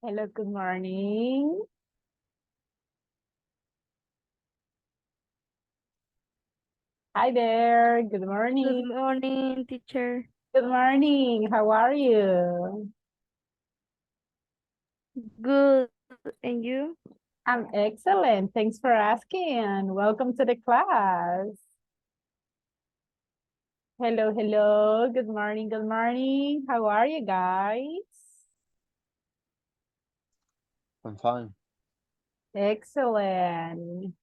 Hello, good morning. Hi there, good Good morning. morning, teacher. Good morning, how are you? Good. And you? I'm excellent, thanks for asking. Welcome to the class. Hello, hello, good morning, good morning. How are you guys? I'm fine. Excellent.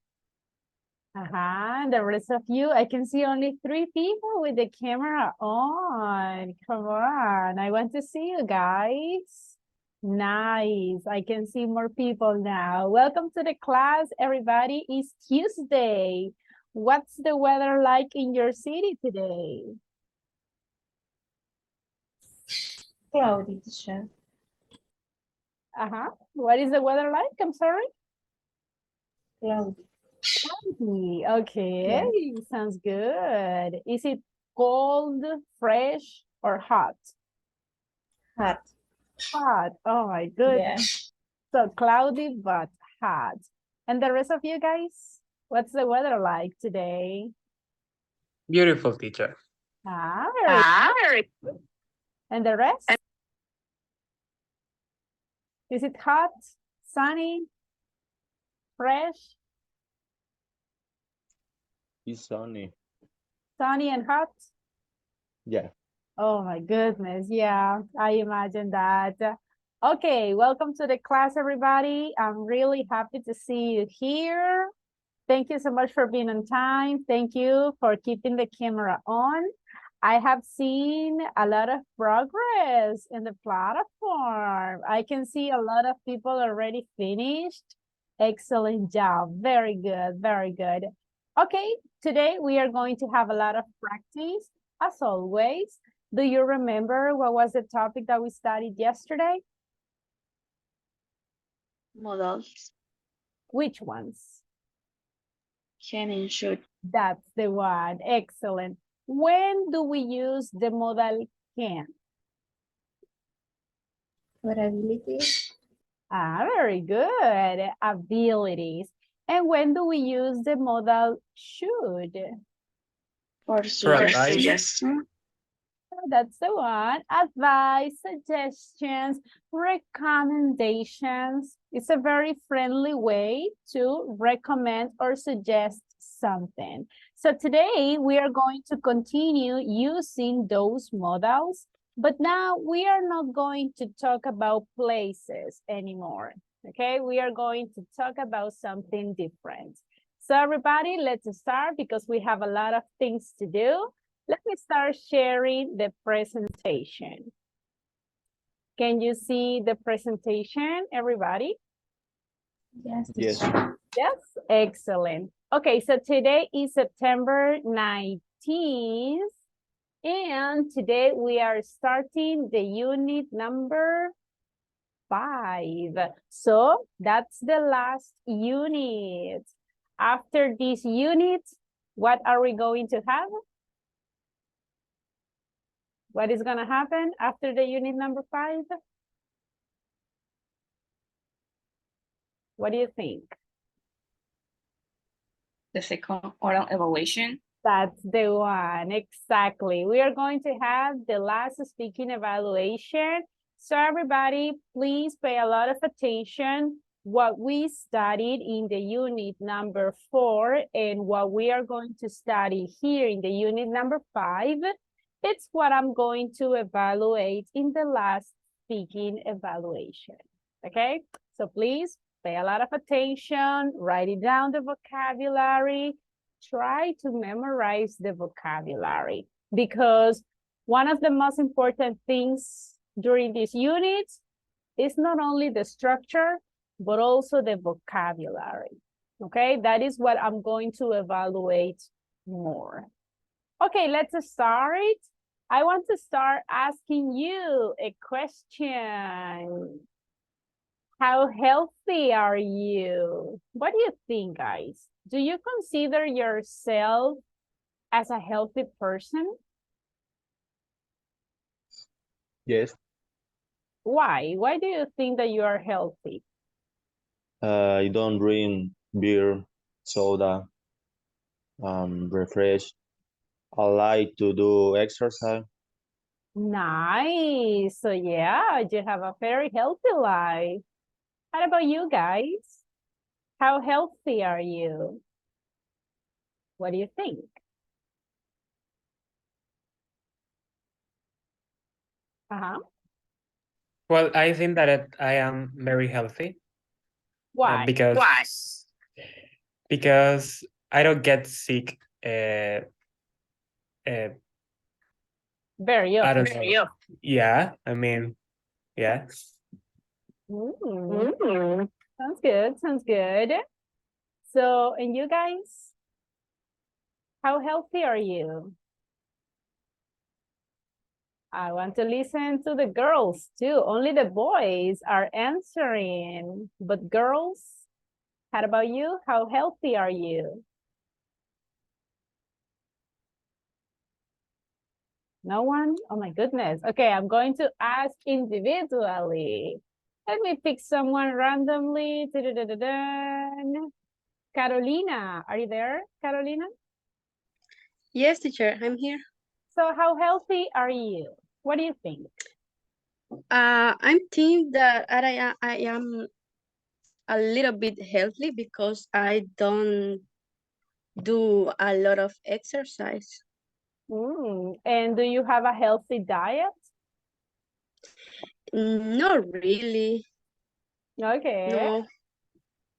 The rest of you, I can see only 3 people with the camera on. Come on, I want to see you guys. Nice, I can see more people now. Welcome to the class, everybody. It's Tuesday. What's the weather like in your city today? Cloudy, teacher. What is the weather like? I'm sorry. Cloudy. Okay, sounds good. Is it cold, fresh, or hot? Hot. Hot. Oh my goodness. Yeah. So cloudy but hot. And the rest of you guys, what's the weather like today? Beautiful, teacher. Very good. And the rest? Is it hot, sunny, fresh, It's sunny. sunny and hot? Yeah. Oh my goodness. Yeah, I imagine that. Okay, welcome to the class, everybody. I'm really happy to see you here. Thank you so much for being on time. Thank you for keeping the camera on. I have seen a lot of progress in the platform. I can see a lot of people already finished. Excellent job. Very good. Very good. Okay, today we are going to have a lot of practice, as always. Do you remember what was the topic that we studied yesterday? Modals. Which ones? Can and should. That's the one. Excellent. When do we use the modal can? For ability. Very good. Abilities. And when do we use the modal should? For advice. suggestion. That's the one. Advice, suggestions, recommendations. It's a very friendly way to recommend or suggest something. So today we are going to continue using those modals, but now we are not going to talk about places anymore. Okay, we are going to talk about something different. So everybody, let's start because we have a lot of things to do. Let me start sharing the presentation. Can you see the presentation, everybody? Yes. Yes. Teacher. Yes, excellent. Okay, so today is September 19th, and today we are starting the unit number 5. So that's the last unit. After this unit, what are we going to have? What is going to happen after the unit number 5? What do you think? The second oral evaluation. That's the one, exactly. We are going to have the last speaking evaluation. So everybody, please pay a lot of attention what we studied in the unit number 4 and what we are going to study here in the unit number 5. It's what I'm going to evaluate in the last speaking evaluation, okay? So please pay a lot of attention, write it down the vocabulary, try to memorize the vocabulary because one of the most important things during this unit is not only the structure, but also the vocabulary, okay? That is what I'm going to evaluate more. Okay, let's start. I want to start asking you a question. How healthy are you? What do you think, guys? Do you consider yourself as a healthy person? Yes. Why? Why do you think that you are healthy? I don't drink beer, soda, refresh. I like to do exercise. Nice. So yeah, you have a very healthy life. How about you guys? How healthy are you? What do you think? Uh-huh. Well, I think that I am very healthy Why? because I don't get sick. Very I often. don't know. Yeah, I mean, yeah. Sounds good. Sounds good. So, and you guys? How healthy are you? I want to listen to the girls too. Only the boys are answering. But girls, how about you? How healthy are you? No one? Oh my goodness. Okay, I'm going to ask individually. Let me pick someone randomly. Da-da-da-da-da. Carolina, are you there, Carolina? Yes, teacher, I'm here. So how healthy are you? What do you think? I think that I am a little bit healthy because I don't do a lot of exercise. And do you have a healthy diet? Not really. Okay. No.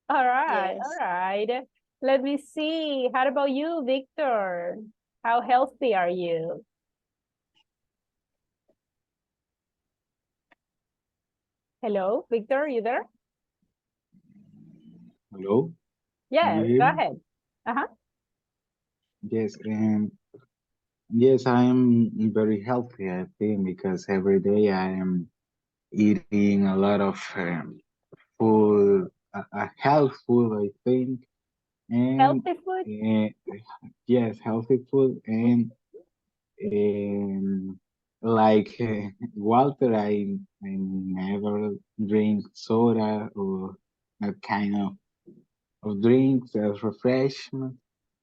All right. Yes. All right. Let me see. How about you, Victor? How healthy are you? Hello, Victor, you there? Hello? Yes, you go hear me? ahead. Uh-huh. Yes, and yes, I am very healthy, I think, because every day I am eating a lot of food, health food, I think, and Healthy food? yes, healthy food, and like water, I never drink soda or that kind of drinks as refreshment.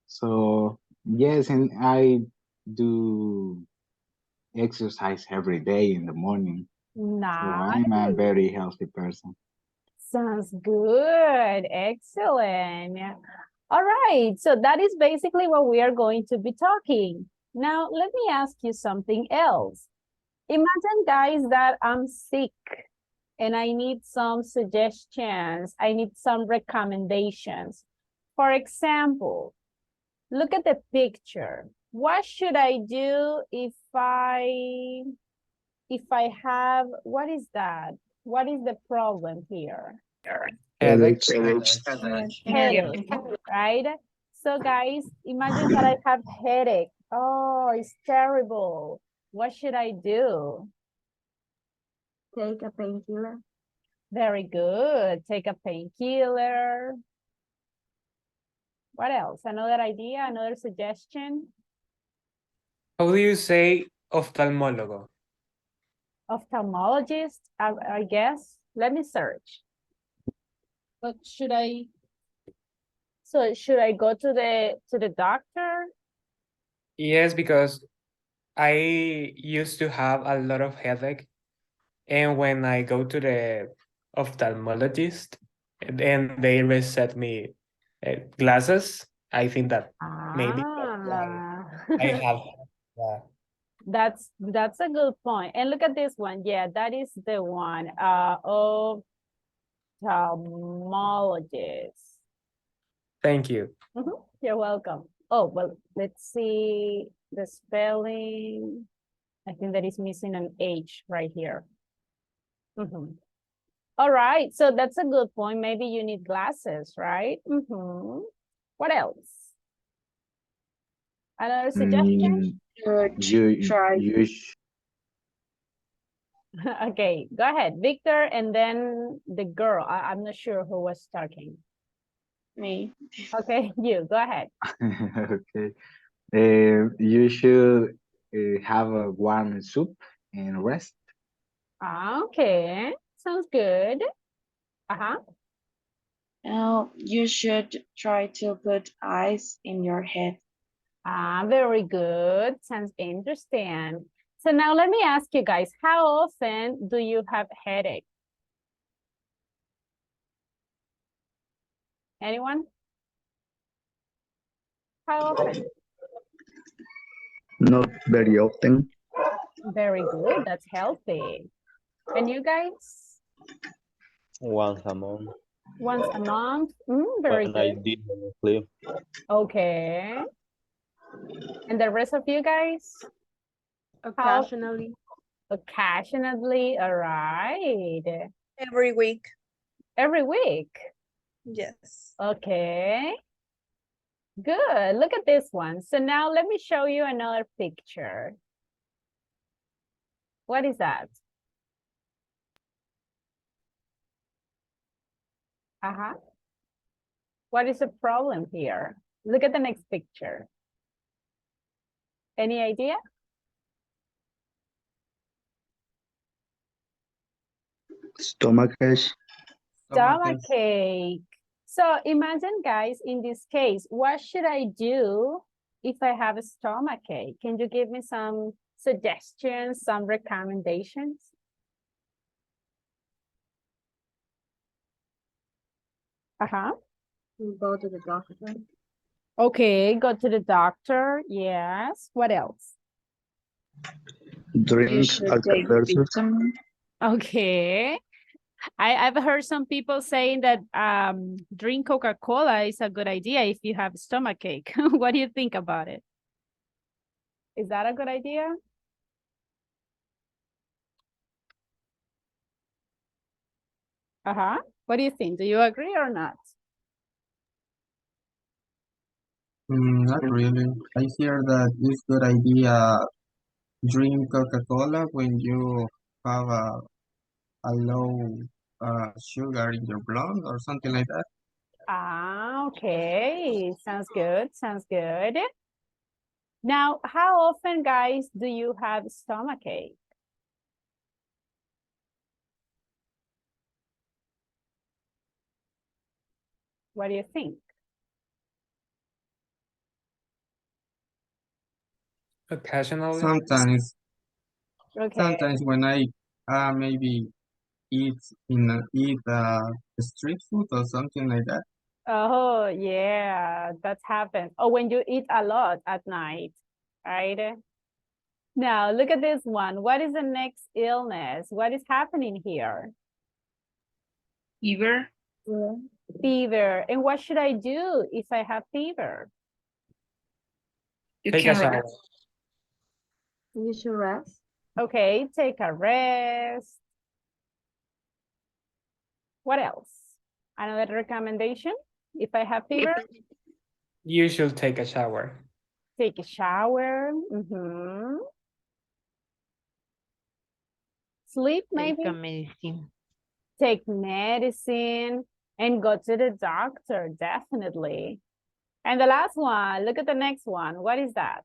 So yes, and I do exercise every day in the morning. So I'm a Nice. very healthy person. Sounds good. Excellent. All right. So that is basically what we are going to be talking. Now, let me ask you something else. Imagine, guys, that I'm sick and I need some suggestions. I need some recommendations. For example, look at the picture. What should I do if I have, what is that? What is the problem here? Headaches. Headache, right? So guys, imagine that I have headache. Oh, it's terrible. What should I do? Take a painkiller. Very good. Take a painkiller. What else? Another idea, another suggestion? How do you say oftalmólogo? Ophthalmologist, I guess. Let me search. But should I? So should I go to the doctor? Yes, because I used to have a lot of headache, and when I go to the ophthalmologist, and they reset me glasses, I think that maybe that's why I have. Yeah. That's a good point. And look at this one. Yeah, that is the one. Ophthalmologist. Thank you. You're welcome. Oh, well, let's see the spelling. I think that is missing an H right here. All right, so that's a good point. Maybe you need glasses, right? What else? Another suggestion? You Okay, go ahead, Victor, and then the girl. I'm not sure who was talking. Me. Okay, you, go ahead. okay. You should have a warm soup and rest. Okay, sounds good. Uh-huh. Now you should try to put ice in your head. Very good. Sounds interesting. So now let me ask you guys, how often do you have headache? Anyone? How often? Not very often. Very good. That's healthy. And you guys? Once a month Once a month? Very when I good. did sleep. Okay. And the rest of you guys? Occasionally. Occasionally, all right. Every week. Every week? Yes. Okay. Good. Look at this one. So now let me show you another picture. What is that? Uh-huh. What is the problem here? Look at the next picture. Any idea? Stomachache. Stomachache. So imagine, guys, in this case, what should I do if I have a stomachache? Can you give me some suggestions, some recommendations? Uh-huh. Go to the doctor. Okay, go to the doctor. Yes. What else? You Drink should take Alka-Seltzer. vitamin. Okay. I've heard some people saying that drink Coca-Cola is a good idea if you have stomachache. What do you think about it? Is that a good idea? Uh-huh. What do you think? Do you agree or not? Not really. I hear that it's good idea drink Coca-Cola when you have a low sugar in your blood or something like that. Okay. Sounds good. Sounds good. Now, how often, guys, do you have stomachache? What do you think? Occasionally. Sometimes Okay. when I maybe eat street food or something like that. Oh, yeah, that's happened. Or when you eat a lot at night, right? Now, look at this one. What is the next illness? What is happening here? Fever. Fever. And what should I do if I have fever? You Take a can shower. rest. You should rest. Okay, take a rest. What else? Another recommendation? If I have fever, You should take a shower. take a shower. Sleep, maybe? medicine. Take medicine and go to the doctor, definitely. And the last one, look at the next one. What is that?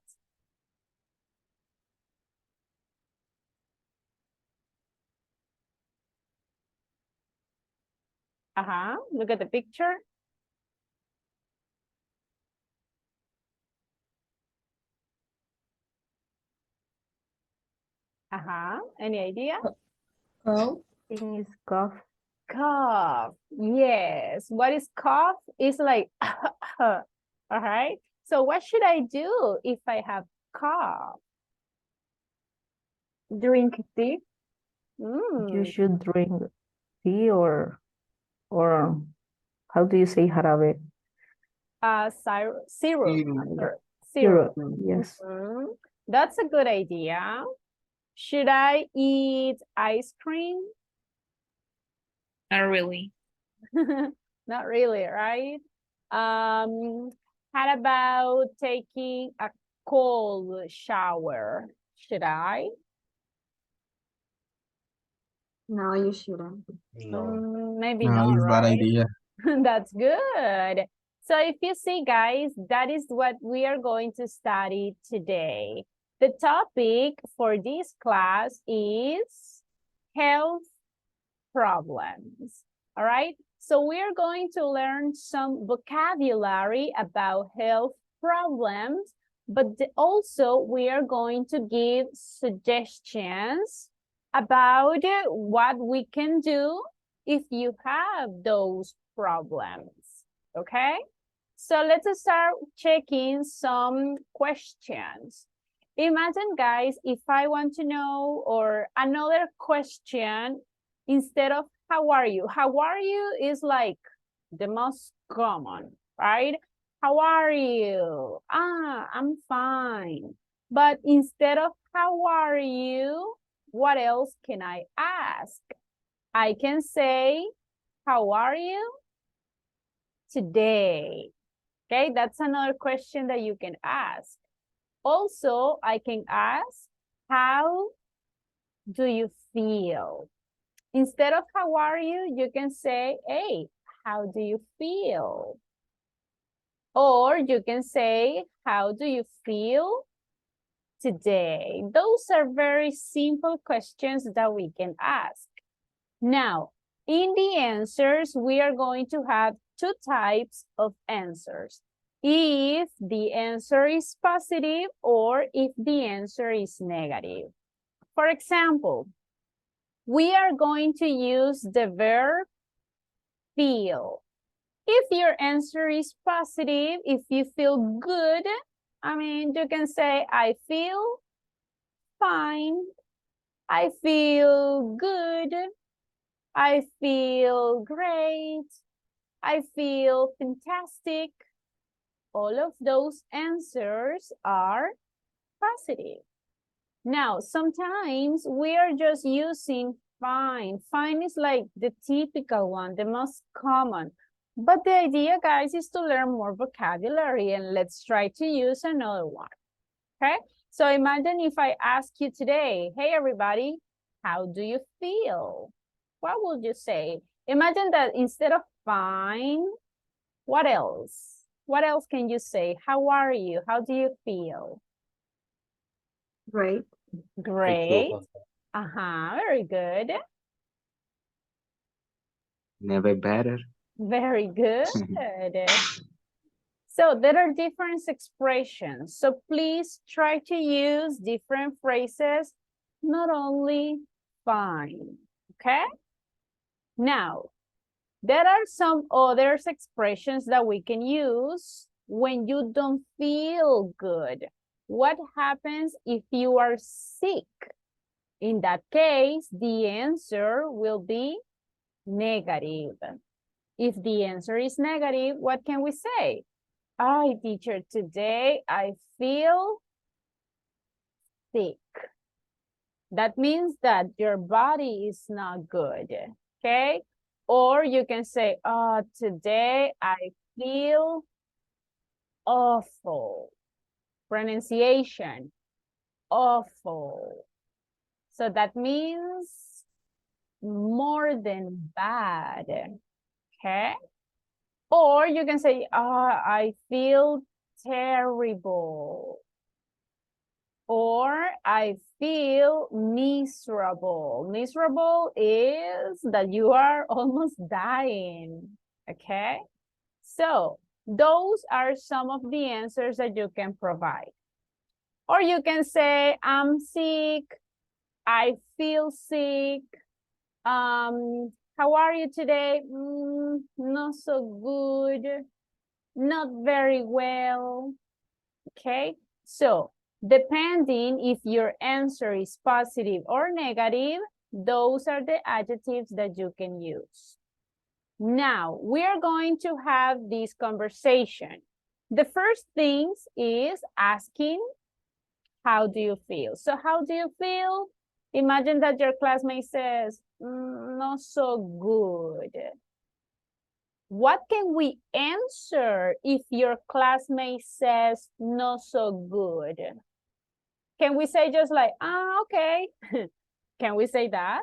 Look at the picture. Any idea? Cough. Thing is cough. Cough. Yes. What is cough? It's like, all right. So what should I do if I have cough? Drink tea. You should drink tea or how do you say jarabe? Syrup. Syrup. Syrup. Yes. That's a good idea. Should I eat ice cream? Not really. Not really, right? How about taking a cold shower? Should I? No, you shouldn't. No. Maybe No, not, it's bad right? idea. That's good. So if you see, guys, that is what we are going to study today. The topic for this class is health problems. All right, so we're going to learn some vocabulary about health problems, but also we are going to give suggestions about what we can do if you have those problems, okay? So let's start checking some questions. Imagine, guys, if I want to know, or another question, instead of how are you? How are you is like the most common, right? How are you? I'm fine. But instead of how are you, what else can I ask? I can say, how are you today? Okay, that's another question that you can ask. Also, I can ask, how do you feel? Instead of how are you, you can say, hey, how do you feel? Or you can say, how do you feel today? Those are very simple questions that we can ask. Now, in the answers, we are going to have two types of answers. If the answer is positive or if the answer is negative. For example, we are going to use the verb feel. If your answer is positive, if you feel good, I mean, you can say, I feel fine. I feel good. I feel great. I feel fantastic. All of those answers are positive. Now, sometimes we are just using fine. Fine is like the typical one, the most common. But the idea, guys, is to learn more vocabulary, and let's try to use another one, okay? So imagine if I ask you today, hey, everybody, how do you feel? What would you say? Imagine that instead of fine, what else? What else can you say? How are you? How do you feel? Great. Great. Very good. Never better. Very good. So there are different expressions. So please try to use different phrases, not only fine, okay? Now, there are some other expressions that we can use when you don't feel good. What happens if you are sick? In that case, the answer will be negative. If the answer is negative, what can we say? Hi, teacher, today I feel sick. That means that your body is not good, okay? Or you can say, today I feel awful. Pronunciation, awful. So that means more than bad, okay? Or you can say, I feel terrible. Or I feel miserable. Miserable is that you are almost dying, okay? So those are some of the answers that you can provide. Or you can say, I'm sick, I feel sick, how are you today? Not so good, not very well, okay? So depending if your answer is positive or negative, those are the adjectives that you can use. Now, we are going to have this conversation. The first thing is asking, how do you feel? So how do you feel? Imagine that your classmate says, not so good. What can we answer if your classmate says not so good? Can we say just like, okay. Can we say that?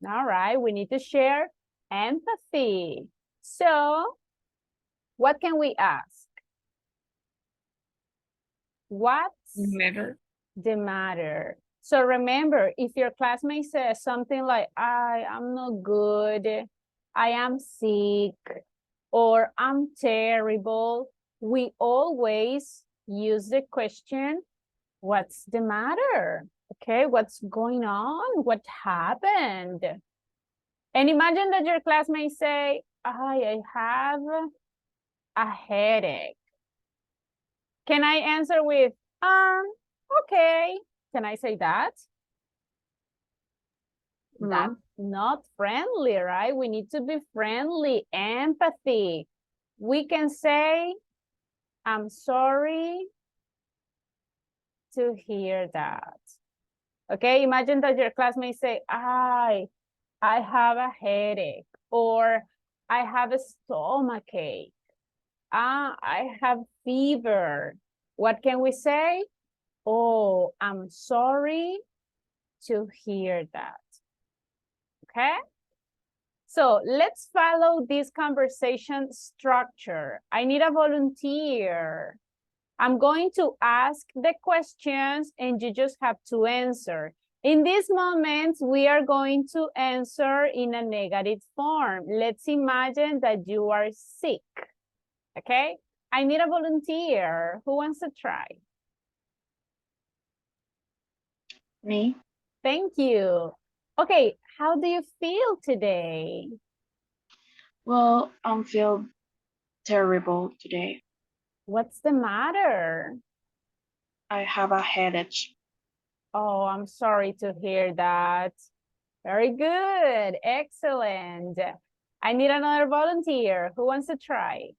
All right, we need to share empathy. So what can we ask? What's the matter? So remember, if your classmate says something like, I'm not good, I am sick, or I'm terrible, we always use the question, what's the matter? Okay, what's going on? What happened? And imagine that your classmate say, I have a headache. Can I answer with, okay. Can I say that? That's not friendly, right? We need to be friendly, empathy. We can say, I'm sorry to hear that. Okay, imagine that your classmates say, I have a headache, or I have a stomach ache. I have fever. What can we say? Oh, I'm sorry to hear that. Okay? So let's follow this conversation structure. I need a volunteer. I'm going to ask the questions and you just have to answer. In this moment, we are going to answer in a negative form. Let's imagine that you are sick. Okay? I need a volunteer. Who wants to try? Me? Thank you. Okay, how do you feel today? Well, I feel terrible today. What's the matter? I have a headache. Oh, I'm sorry to hear that. Very good. Excellent. I need another volunteer. Who wants to try?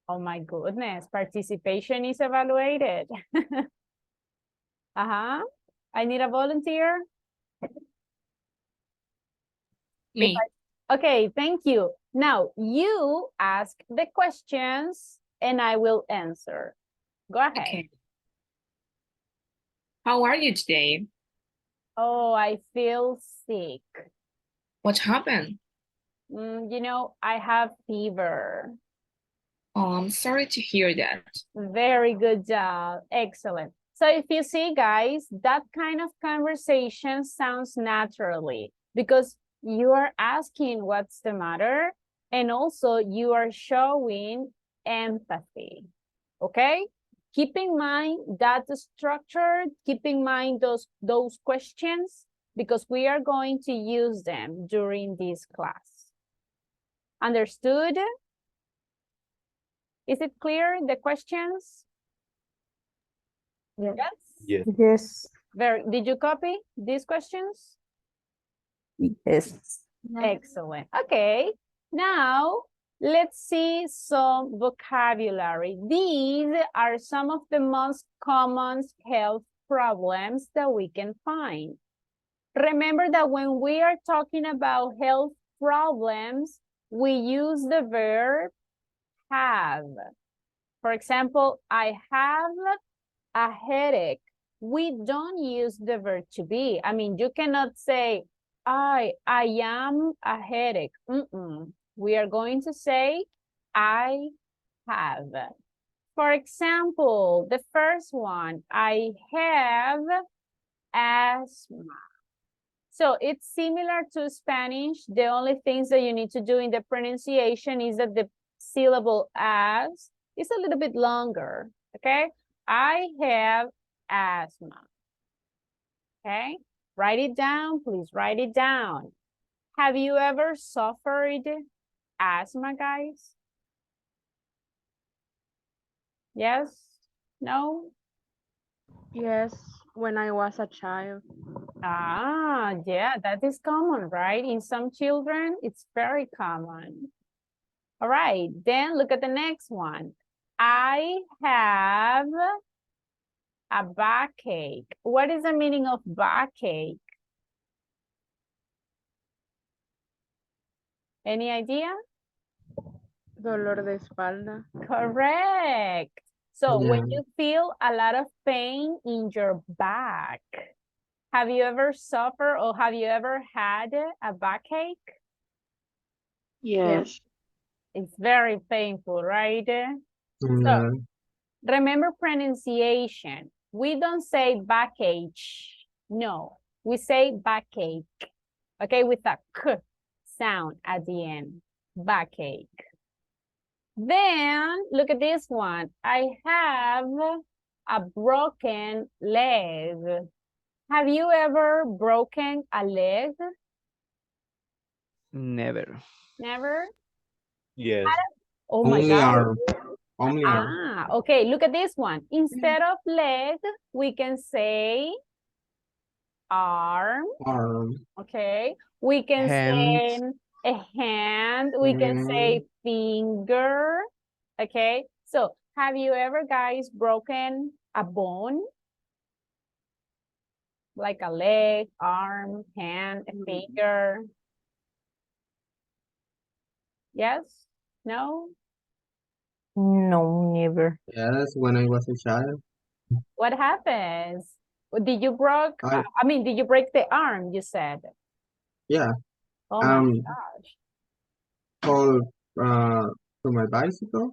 Oh my goodness. Participation is evaluated. I need a volunteer. Me. Okay, thank you. Now you ask the questions and I will answer. Go ahead. Okay. How are you today? Oh, I feel sick. What happened? You know, I have fever. Oh, I'm sorry to hear that. Very good job. Excellent. So if you see, guys, that kind of conversation sounds naturally because you are asking what's the matter and also you are showing empathy. Okay? Keep in mind that structure, keep in mind those questions because we are going to use them during this class. Understood? Is it clear, the questions? Yes. Yes? Yes. Yes. Did you copy these questions? Yes. Excellent. Okay, now let's see some vocabulary. These are some of the most common health problems that we can find. Remember that when we are talking about health problems, we use the verb have. For example, I have a headache. We don't use the verb to be. I mean, you cannot say, I am a headache. We are going to say, I have. For example, the first one, I have asthma. So it's similar to Spanish. The only things that you need to do in the pronunciation is that the syllable as is a little bit longer, okay? I have asthma, okay? Write it down, please write it down. Have you ever suffered asthma, guys? Yes? No? Yes, when I was a child. Yeah, that is common, right? In some children, it's very common. All right, then look at the next one. I have a backache. What is the meaning of backache? Any idea? Dolor de espalda. Correct. So Yeah. when you feel a lot of pain in your back, have you ever suffered or have you ever had a backache? Yes. It's very painful, right? So Yeah. Remember pronunciation. We don't say backache. No, we say backache. Okay, with a k sound at the end. Backache. Then look at this one. I have a broken leg. Have you ever broken a leg? Never. Never? Yes. Oh my Only God. arm. Only arm. Ah, okay, look at this one. Instead of leg, we can say arm, Arm. okay? We can say Hand. a hand, we can say finger, okay? So, have you ever, guys, broken a bone? Like a leg, arm, hand, a finger? Yes? No? No, never. Yes, when I was a child. What happens? Did you broke? I- I mean, did you break the arm? You said. Yeah. Oh my Um, gosh. Called to my bicycle.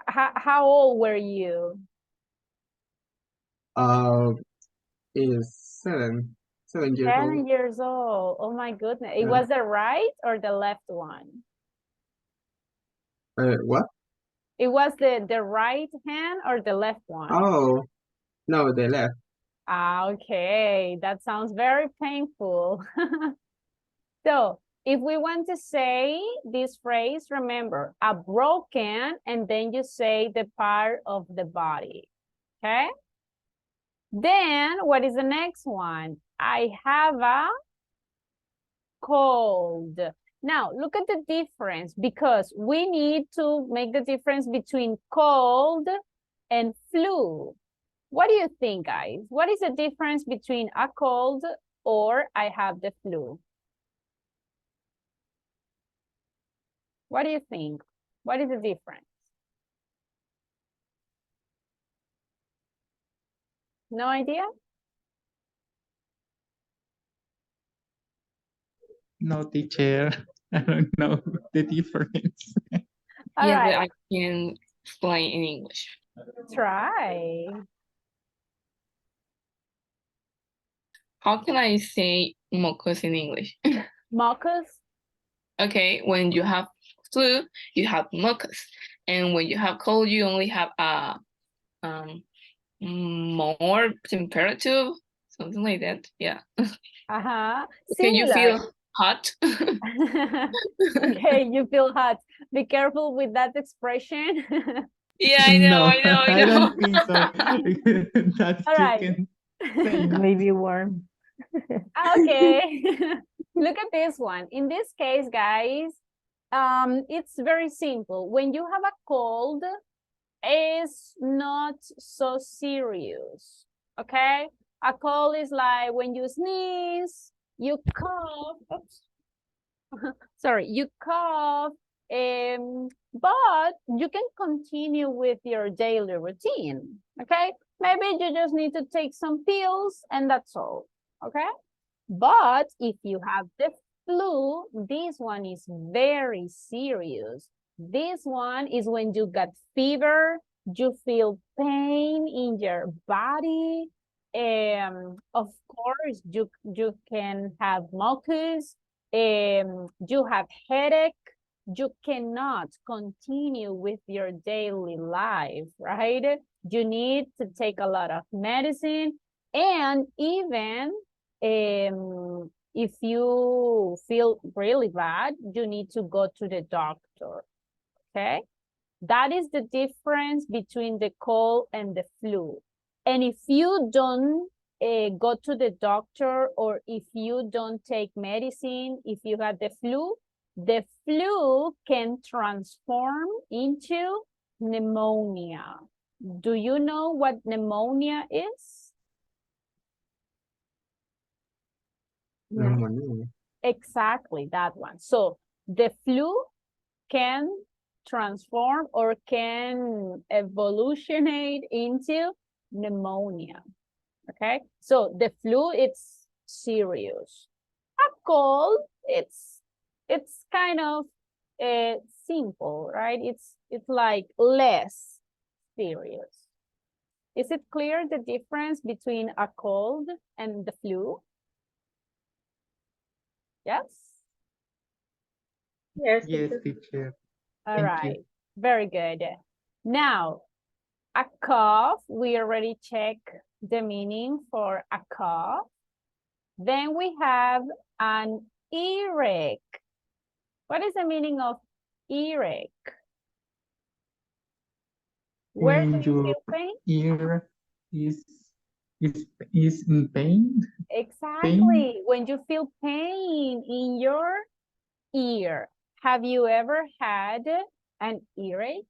How old were you? Is 7 years old. 10 years old. Oh my goodness. It Yeah. was the right or the left one? What? It was the right hand or the left one? Oh, no, they left. Ah, okay. That sounds very painful. So, if we want to say this phrase, remember, a broken, and then you say the part of the body, okay? Then, what is the next one? I have a cold. Now, look at the difference because we need to make the difference between cold and flu. What do you think, guys? What is the difference between a cold or I have the flu? What do you think? What is the difference? No idea? No, teacher. I don't know the difference. All Yeah, but right, I can explain in English. try. How can I say mucus in English? Mucus? Okay, when you have flu, you have mucus, and when you have cold, you only have more temperature, something like that. Yeah. Uh-huh. Can you Similar. feel hot? Okay, you feel hot. Be careful with that expression. Yeah, I know, No, I know, I I know. don't think so. That All you right. can say that. Maybe warm. Okay. Look at this one. In this case, guys, it's very simple. When you have a cold, it's not so serious, okay? A cold is like when you sneeze, you cough, oops. Sorry, you cough, but you can continue with your daily routine, okay? Maybe you just need to take some pills and that's all, okay? But if you have the flu, this one is very serious. This one is when you got fever, you feel pain in your body. Of course, you can have mucus. You have headache. You cannot continue with your daily life, right? You need to take a lot of medicine, and even if you feel really bad, you need to go to the doctor, okay? That is the difference between the cold and the flu. And if you don't go to the doctor, or if you don't take medicine, if you have the flu can transform into pneumonia. Do you know what pneumonia is? Pneumonia. Exactly, that one. So the flu can transform or can evolutionate into pneumonia. Okay, so the flu, it's serious. A cold, it's kind of simple, right? It's like less serious. Is it clear the difference between a cold and the flu? Yes? Yes, Yes, teacher. teacher. All Thank right, you. very good. Now, a cough, we already checked the meaning for a cough. Then we have an earache. What is the meaning of earache? Where do When you your feel pain? ear is is in pain. Exactly, when you feel pain in your ear. Have you ever had an earache?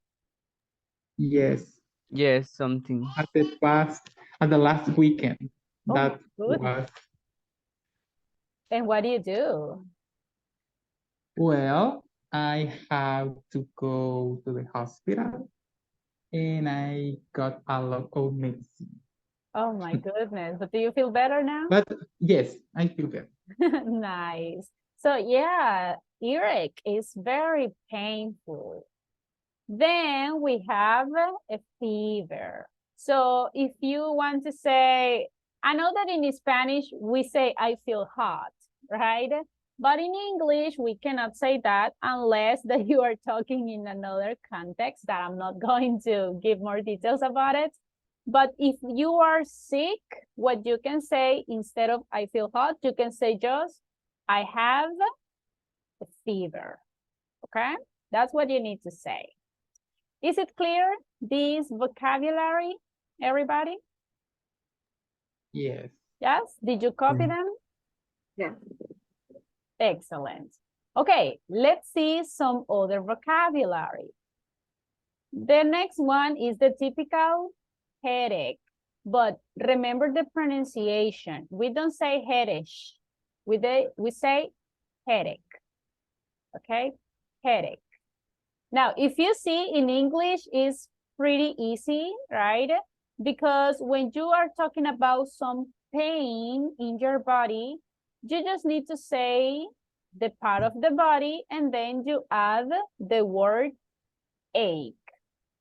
Yes. Yes, something. At the last weekend. Oh my That goodness. was And what do you do? well, I have to go to the hospital and I got a lot of medicine. Oh my goodness, but do you feel better now? But yes, I feel better. Nice. So yeah, earache is very painful. Then we have a fever. So if you want to say, I know that in Spanish we say I feel hot, right? But in English we cannot say that unless that you are talking in another context that I'm not going to give more details about it. But if you are sick, what you can say instead of I feel hot, you can say just I have a fever. Okay? That's what you need to say. Is it clear, this vocabulary, everybody? Yes. Yes? Did you copy them? Yeah. Excellent. Okay, let's see some other vocabulary. The next one is the typical headache, but remember the pronunciation. We don't say headache. We say headache, okay? Headache. Now, if you see in English, it's pretty easy, right? Because when you are talking about some pain in your body, you just need to say the part of the body and then you add the word ache.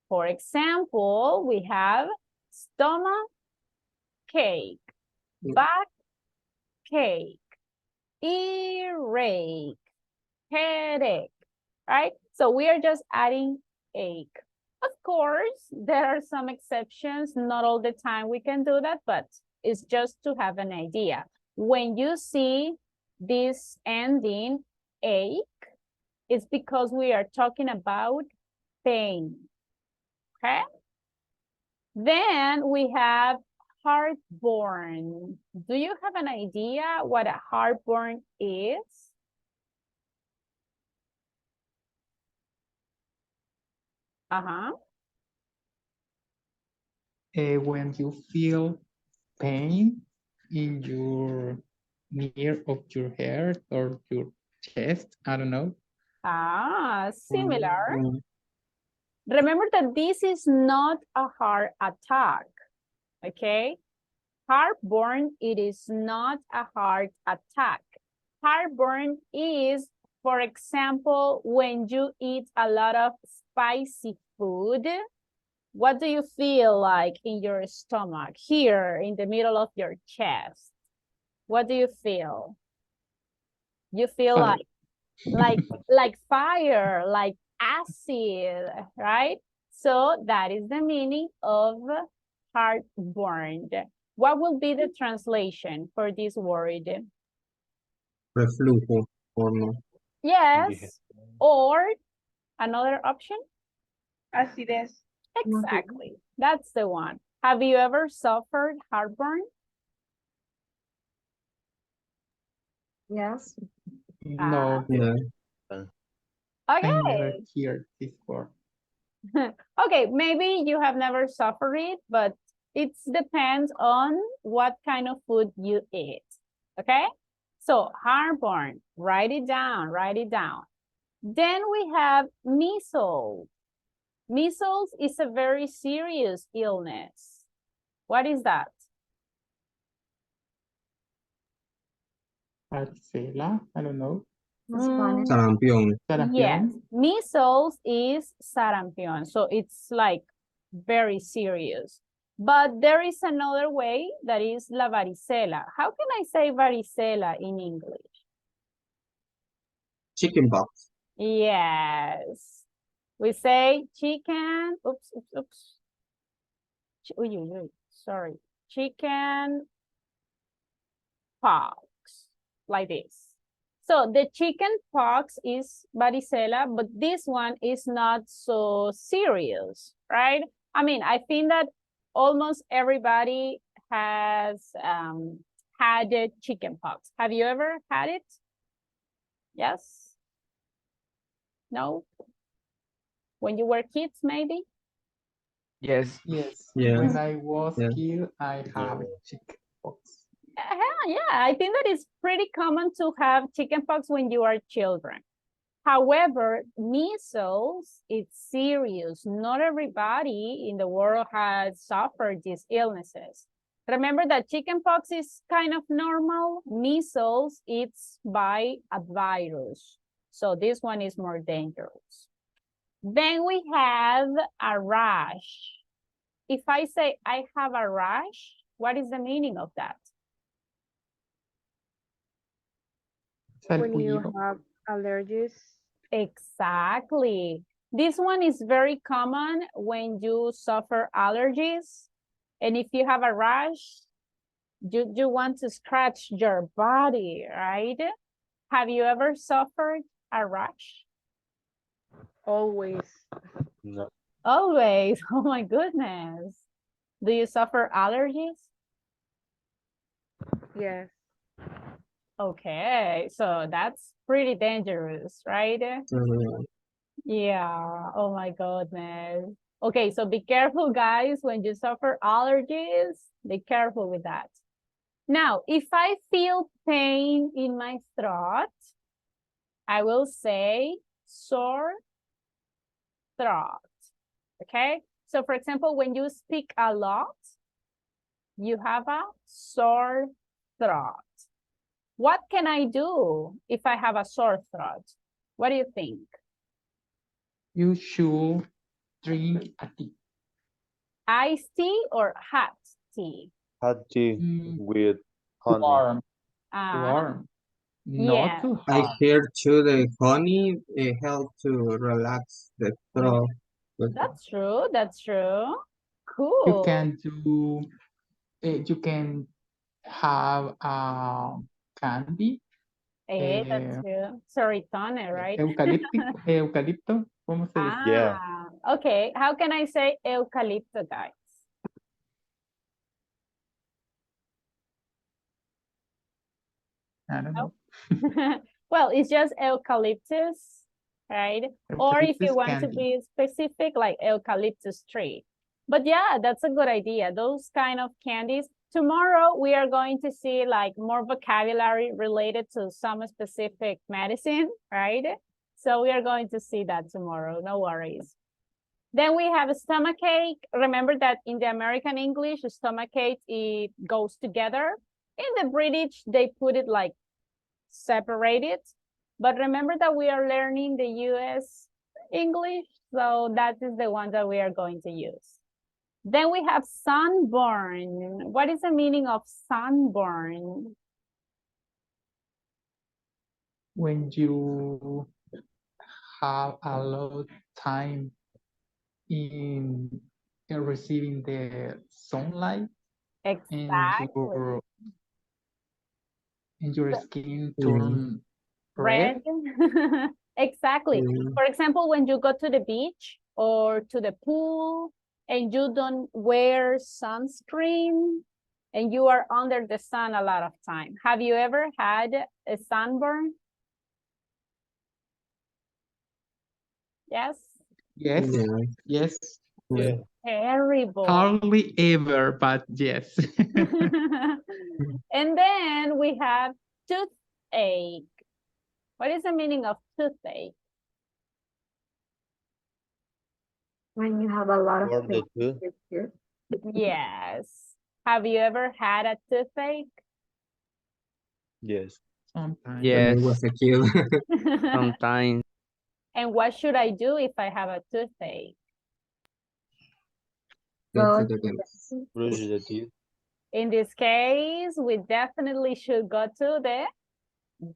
For example, we have stomach ache, back ache, earache, headache, right? So we are just adding ache. Of course, there are some exceptions. Not all the time we can do that, but it's just to have an idea. When you see this ending ache, it's because we are talking about pain, okay? Then we have heartburn. Do you have an idea what a heartburn is? Uh-huh. When you feel pain in your near of your heart or your chest, I don't know. Ah, similar. Mm, Remember that this is not a heart attack, okay? Heartburn, it is not a heart attack. Heartburn is, for example, when you eat a lot of spicy food, what do you feel like in your stomach, here in the middle of your chest? What do you feel? You feel Fire. like fire, like acid, right? So that is the meaning of heartburn. What will be the translation for this word? Reflujo or no. Yes, or another option? Acidez. Exactly, that's the one. Have you ever suffered heartburn? Yes. No, Yeah. I Okay. never heard this word. Okay, maybe you have never suffered it, but it depends on what kind of food you eat, okay? So heartburn, write it down, write it down. Then we have measles. Measles is a very serious illness. What is that? Varicela, I don't know. Sarampión. Yes, Sarampión. measles is sarampion, so it's like very serious. But there is another way that is la varicela. How can I say varicela in English? Chickenpox. Yes, we say chicken, oops, oops, oops. Uy, uy, uy, sorry, chicken pox, like this. So the chicken pox is varicela, but this one is not so serious, right? I mean, I think that almost everybody has had the chicken pox. Have you ever had it? Yes? No? When you were kids, maybe? Yes. Yes. Yes. When I was Yeah. kid, I have chickenpox. Yeah, I think that it's pretty common to have chickenpox when you are children. However, measles, it's serious. Not everybody in the world has suffered these illnesses. Remember that chickenpox is kind of normal. Measles, it's by a virus. So this one is more dangerous. Then we have a rash. If I say I have a rash, what is the meaning of that? When you Salpullido. have allergies. Exactly. This one is very common when you suffer allergies. And if you have a rash, you want to scratch your body, right? Have you ever suffered a rash? Always. No. Always. Oh my goodness. Do you suffer allergies? Yes. Okay, so that's pretty dangerous, right? Mhm. Yeah, oh my goodness. Okay, so be careful, guys, when you suffer allergies, be careful with that. Now, if I feel pain in my throat, I will say sore throat, okay? So for example, when you speak a lot, you have a sore throat. What can I do if I have a sore throat? What do you think? You should drink a tea. Iced tea or hot tea? Hot tea Mm, with honey. warm. Uh, Warm. yeah. Not too I hot. heard too the honey help to relax the throat. That's true. That's true. You Cool. can do. You can have candy. That's true. Serotonin, right? Eucalipto. ¿Cómo se dice? Yeah. Okay. How can I say eucalipto, guys? I don't know. Well, it's just eucalyptus, right? Or if you Eucalyptus want to candy. be specific, like eucalyptus tree. But yeah, that's a good idea. Those kind of candies. Tomorrow, we are going to see like more vocabulary related to some specific medicine, right? So we are going to see that tomorrow. No worries. Then we have a stomachache. Remember that in the American English, stomachache, it goes together. In the British, they put it like separated. But remember that we are learning the US English, so that is the one that we are going to use. Then we have sunburn. What is the meaning of sunburn? When you have a lot of time in receiving the sunlight and Exactly. your skin turn Red. red. Exactly. Mm. For example, when you go to the beach or to the pool and you don't wear sunscreen and you are under the sun a lot of time. Have you ever had a sunburn? Yes? Yes. Yeah. Yes. Yeah. Terrible. Hardly ever, but yes. And then we have toothache. What is the meaning of toothache? When you have a lot of For the pain. tooth. Yes. Have you ever had a toothache? Yes. Sometimes. When I Yes, was a kid. sometimes. And what should I do if I have a toothache? Go to the dentist. Brush the teeth. In this case, we definitely should go to the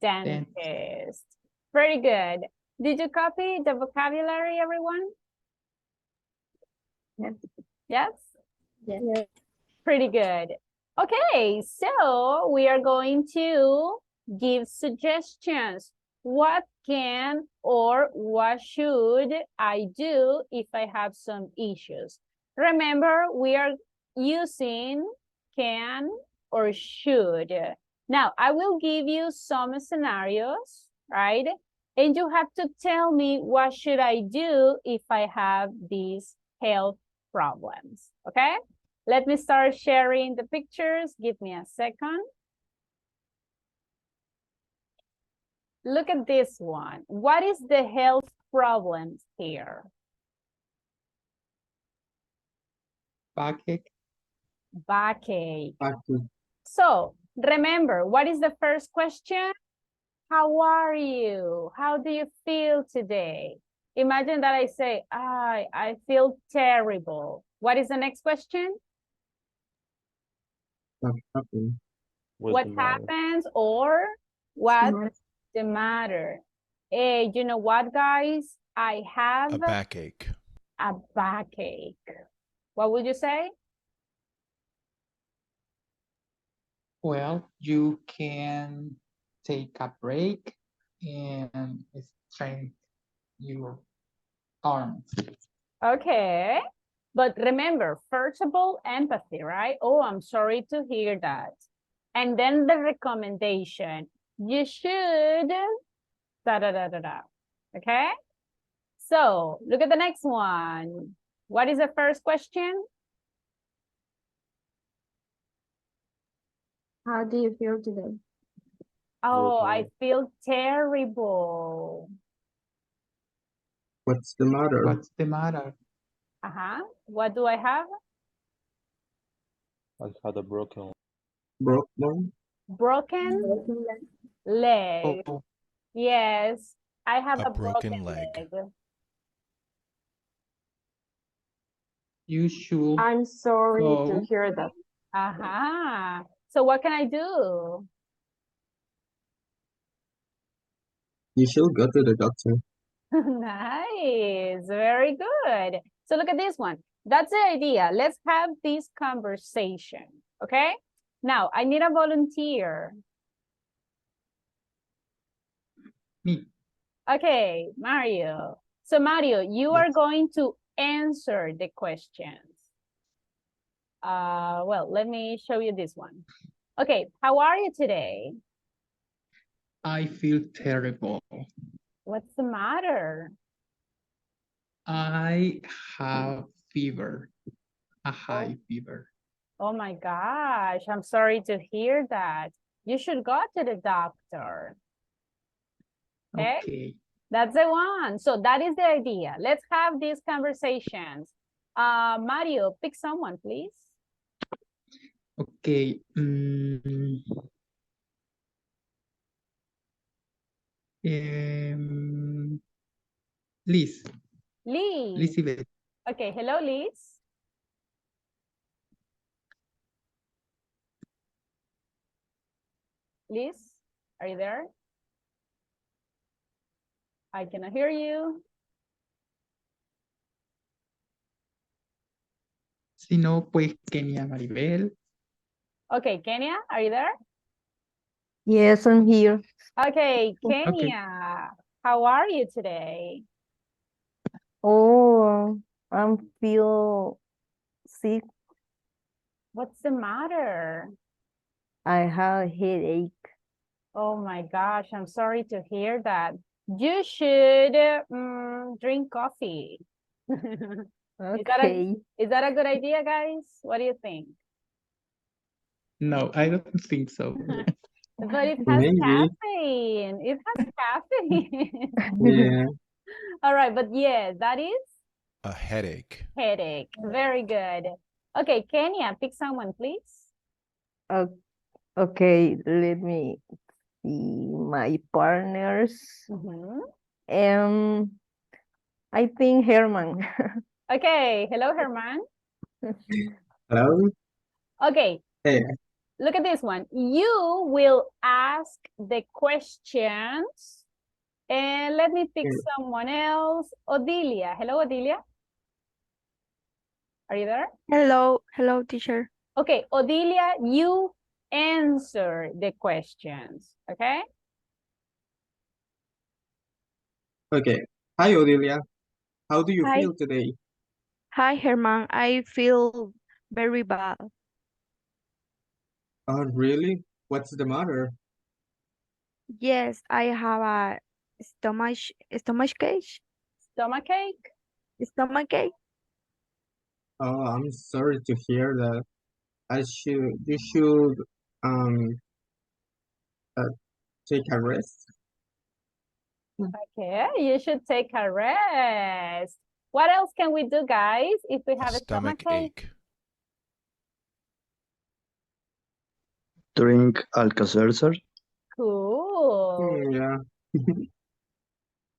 dentist. Very good. Did you copy the vocabulary, everyone? Yes. Yes? Yes. Pretty good. Okay, so we are going to give suggestions. What can or what should I do if I have some issues? Remember, we are using can or should. Now, I will give you some scenarios, right? And you have to tell me what should I do if I have these health problems, okay? Let me start sharing the pictures. Give me a second. Look at this one. What is the health problems here? Backache. Backache. Backache. So remember, what is the first question? How are you? How do you feel today? Imagine that I say, I feel terrible. What is the next question? What happened? What happens or what's the matter? Hey, you know what, guys? I have A backache. a backache. What would you say? Well, you can take a break and strengthen your arms. Okay. But remember, first of all, empathy, right? Oh, I'm sorry to hear that. And then the recommendation. You should da-da-da-da-da. Okay? So look at the next one. What is the first question? How do you feel today? Oh, I feel terrible. What's the matter? What's the matter? What do I have? I had a broken. Broken? Broken leg. Oh, Yes, I have A a broken leg. you should I'm sorry go. to hear that. So what can I do? You should go to the doctor. Nice, very good. So look at this one. That's the idea. Let's have this conversation, okay? Now, I need a volunteer. Me. Okay, Mario. So Mario, you are going to answer the questions. Well, let me show you this one. Okay, how are you today? I feel terrible. What's the matter? I have fever, a high fever. Oh my gosh, I'm sorry to hear that. You should go to the doctor. Okay? That's the one. So that is the idea. Let's have these conversations. Mario, pick someone, please. Okay. Liz. Liz. Elizabeth. Okay, hello, Liz. Liz, are you there? I cannot hear you. Si no, pues Kenia Maribel. Okay, Kenya, are you there? Yes, I'm here. Okay, Kenya, Okay. how are you today? Oh, I'm feel sick. What's the matter? I have a headache. Oh my gosh, I'm sorry to hear that. You should drink coffee. Okay. Is that a good idea, guys? What do you think? No, I don't think so. But it has Maybe. caffeine. It has caffeine. Yeah. All right, but yes, that is A headache. headache. Very good. Okay, Kenya, pick someone, please. Okay, let me see. see, my partners. Mhm. I think Herman. Okay, hello, Herman. Hello? Okay, Hey, look at this one. You will ask the questions. And let me pick someone else. Odilia. Hello, Odilia. Are you there? Hello, teacher. Okay, Odilia, you answer the questions, okay? okay. Hi, Odilia. How do you Hi. feel today? Hi, Herman. I feel very bad. Oh, really? What's the matter? Yes, I have a stomachache. Stomachache? Stomachache. Oh, I'm sorry to hear that. You should um uh, take a rest. Okay, you should take a rest. What else can we do, guys, if we have a Stomach stomachache? ache. Drink Alka-Seltzer. Cool. Yeah.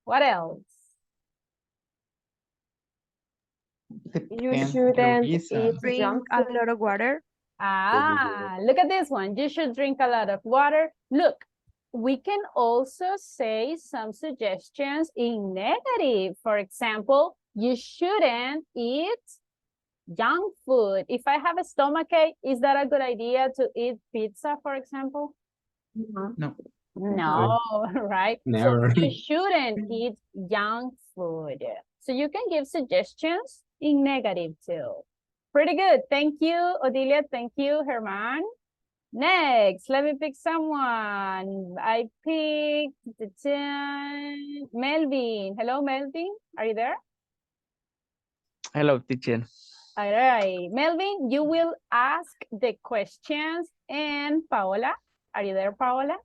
What else? You Depends the shouldn't reason. drink a lot of water. Ah, look at this one. You should drink a lot of water. Look, we can also say some suggestions in negative. For example, you shouldn't eat junk food. If I have a stomachache, is that a good idea to eat pizza, for example? No. No, right? Never. So you shouldn't eat junk food. So you can give suggestions in negative too. Pretty good. Thank you, Odilia. Thank you, Herman. Next, let me pick someone. I picked Melvin. Hello, Melvin. Are you there? Hello, teacher. All right. Melvin, you will ask the questions. And Paola, are you there, Paola?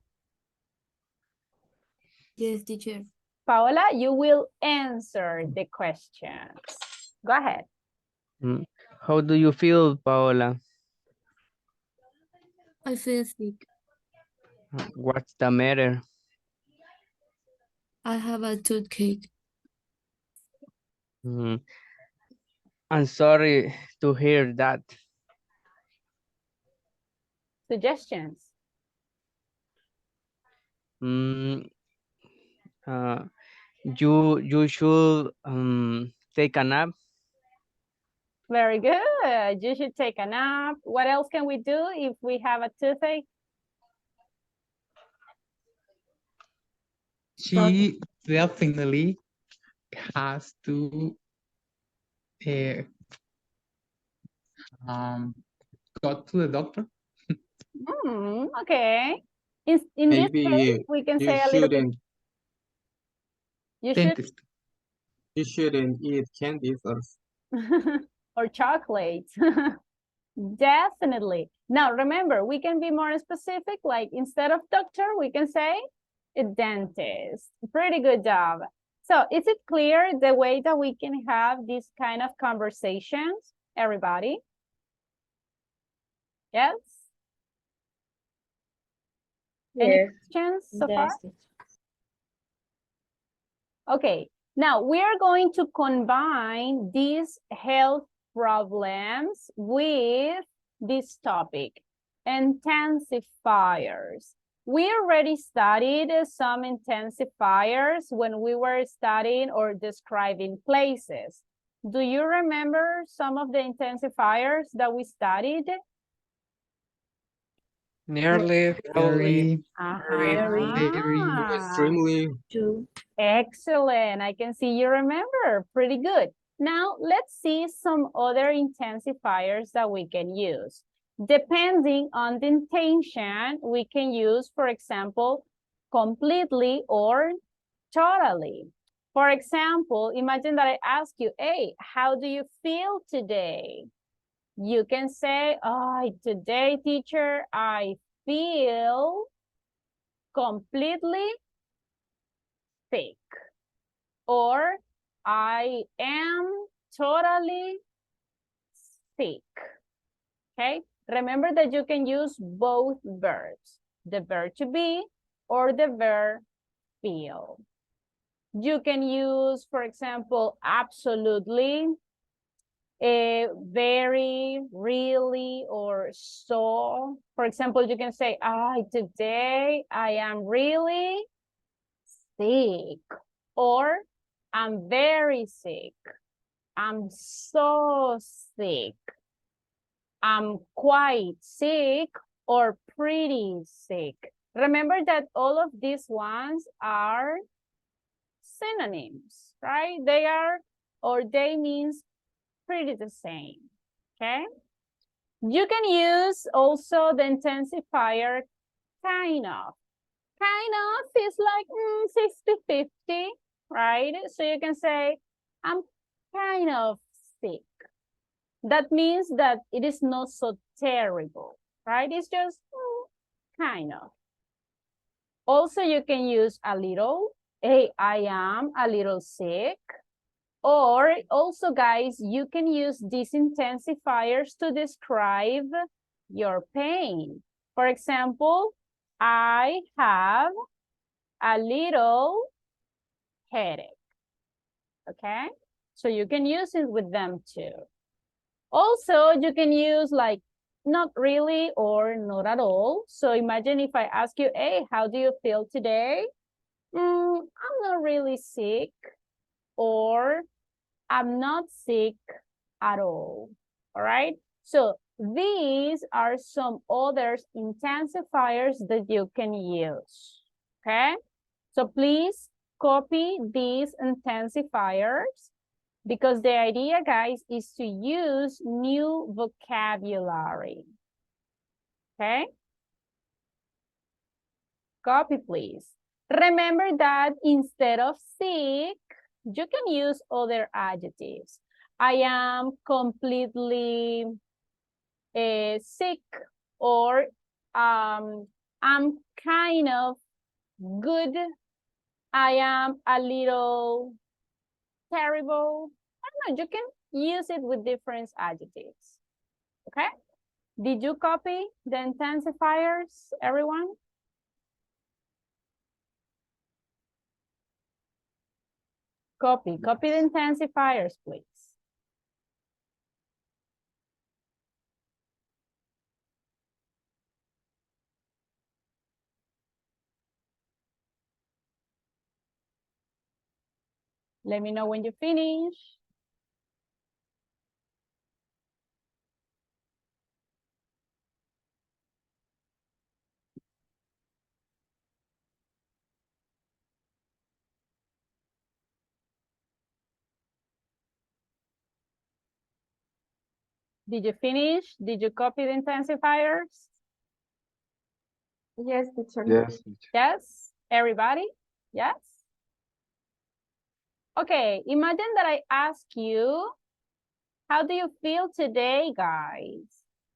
Yes, teacher. Paola, you will answer the questions. Go ahead. How do you feel, Paola? I feel sick. What's the matter? I have a toothache. I'm sorry to hear that. Suggestions. You should take a nap. Very good. You should take a nap. What else can we do if we have a toothache? She definitely has to go to the doctor. Okay. In this Maybe case, we can you say a little bit. You should. Dentist. You shouldn't eat candies Or chocolate. Definitely. Now, remember, we can be more specific, like instead of doctor, we can say a dentist. Pretty good job. So is it clear the way that we can have these kind of conversations, everybody? Yes? Any questions so far? Okay, now we are going to combine these health problems with this topic, intensifiers. We already studied some intensifiers when we were studying or describing places. Do you remember some of the intensifiers that we studied? Nearly, probably, Very. extremely. Excellent. I can see you remember. Pretty good. Now, let's see some other intensifiers that we can use. Depending on the intention, we can use, for example, completely or totally. For example, imagine that I ask you, hey, how do you feel today? You can say, oh, today, teacher, I feel completely sick. Or I am totally sick. Okay, remember that you can use both verbs, the verb to be or the verb feel. You can use, for example, absolutely, very, really, or so. For example, you can say, today I am really sick, or I'm very sick. I'm so sick. I'm quite sick or pretty sick. Remember that all of these ones are synonyms, right? They are, or they means pretty the same, okay? You can use also the intensifier kind of. Kind of is like 60-50, right? So you can say, I'm kind of sick. That means that it is not so terrible, right? It's just kind of. Also, you can use a little. Hey, I am a little sick. Or also, guys, you can use these intensifiers to describe your pain. For example, I have a little headache. Okay? So you can use it with them too. Also, you can use like not really or not at all. So imagine if I ask you, hey, how do you feel today? I'm not really sick, or I'm not sick at all. All right. So these are some other intensifiers that you can use. Okay. So please copy these intensifiers, because the idea, guys, is to use new vocabulary. Okay? Copy, please. Remember that instead of sick, you can use other adjectives. I am completely sick, or I'm kind of good. I am a little terrible. I don't know, you can use it with different adjectives. Okay? Did you copy the intensifiers, everyone? Copy the intensifiers, please. Let me know when you finish. Did you finish? Did you copy the intensifiers? Yes, teacher. Yes, teacher. Yes? Everybody? Yes? Okay, imagine that I ask you, how do you feel today, guys?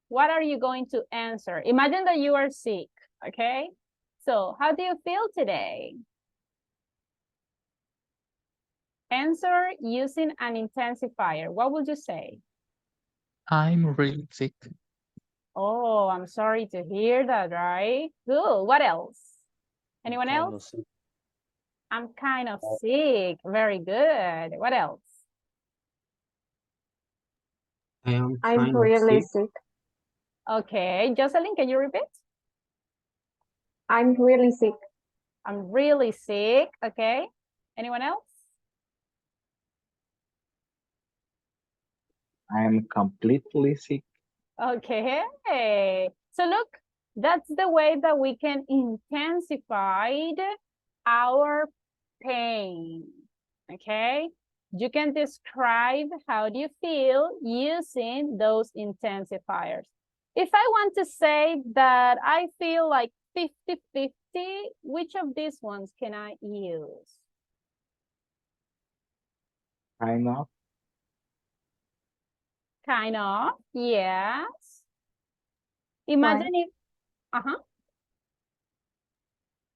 What are you going to answer? Imagine that you are sick, okay? So how do you feel today? Answer using an intensifier. What would you say? I'm really sick. Oh, I'm sorry to hear that, right? Cool. What else? Anyone Kind of else? sick. I'm kind of sick. Very good. What else? I am I'm kind of really sick. sick. Okay, Jocelyn, can you repeat? I'm really sick. I'm really sick. Okay. Anyone else? I am completely sick. Okay. So look, that's the way that we can intensify our pain. Okay. You can describe how do you feel using those intensifiers. If I want to say that I feel like 50-50, which of these ones can I use? Kind of. Kind of, yes. Imagine if,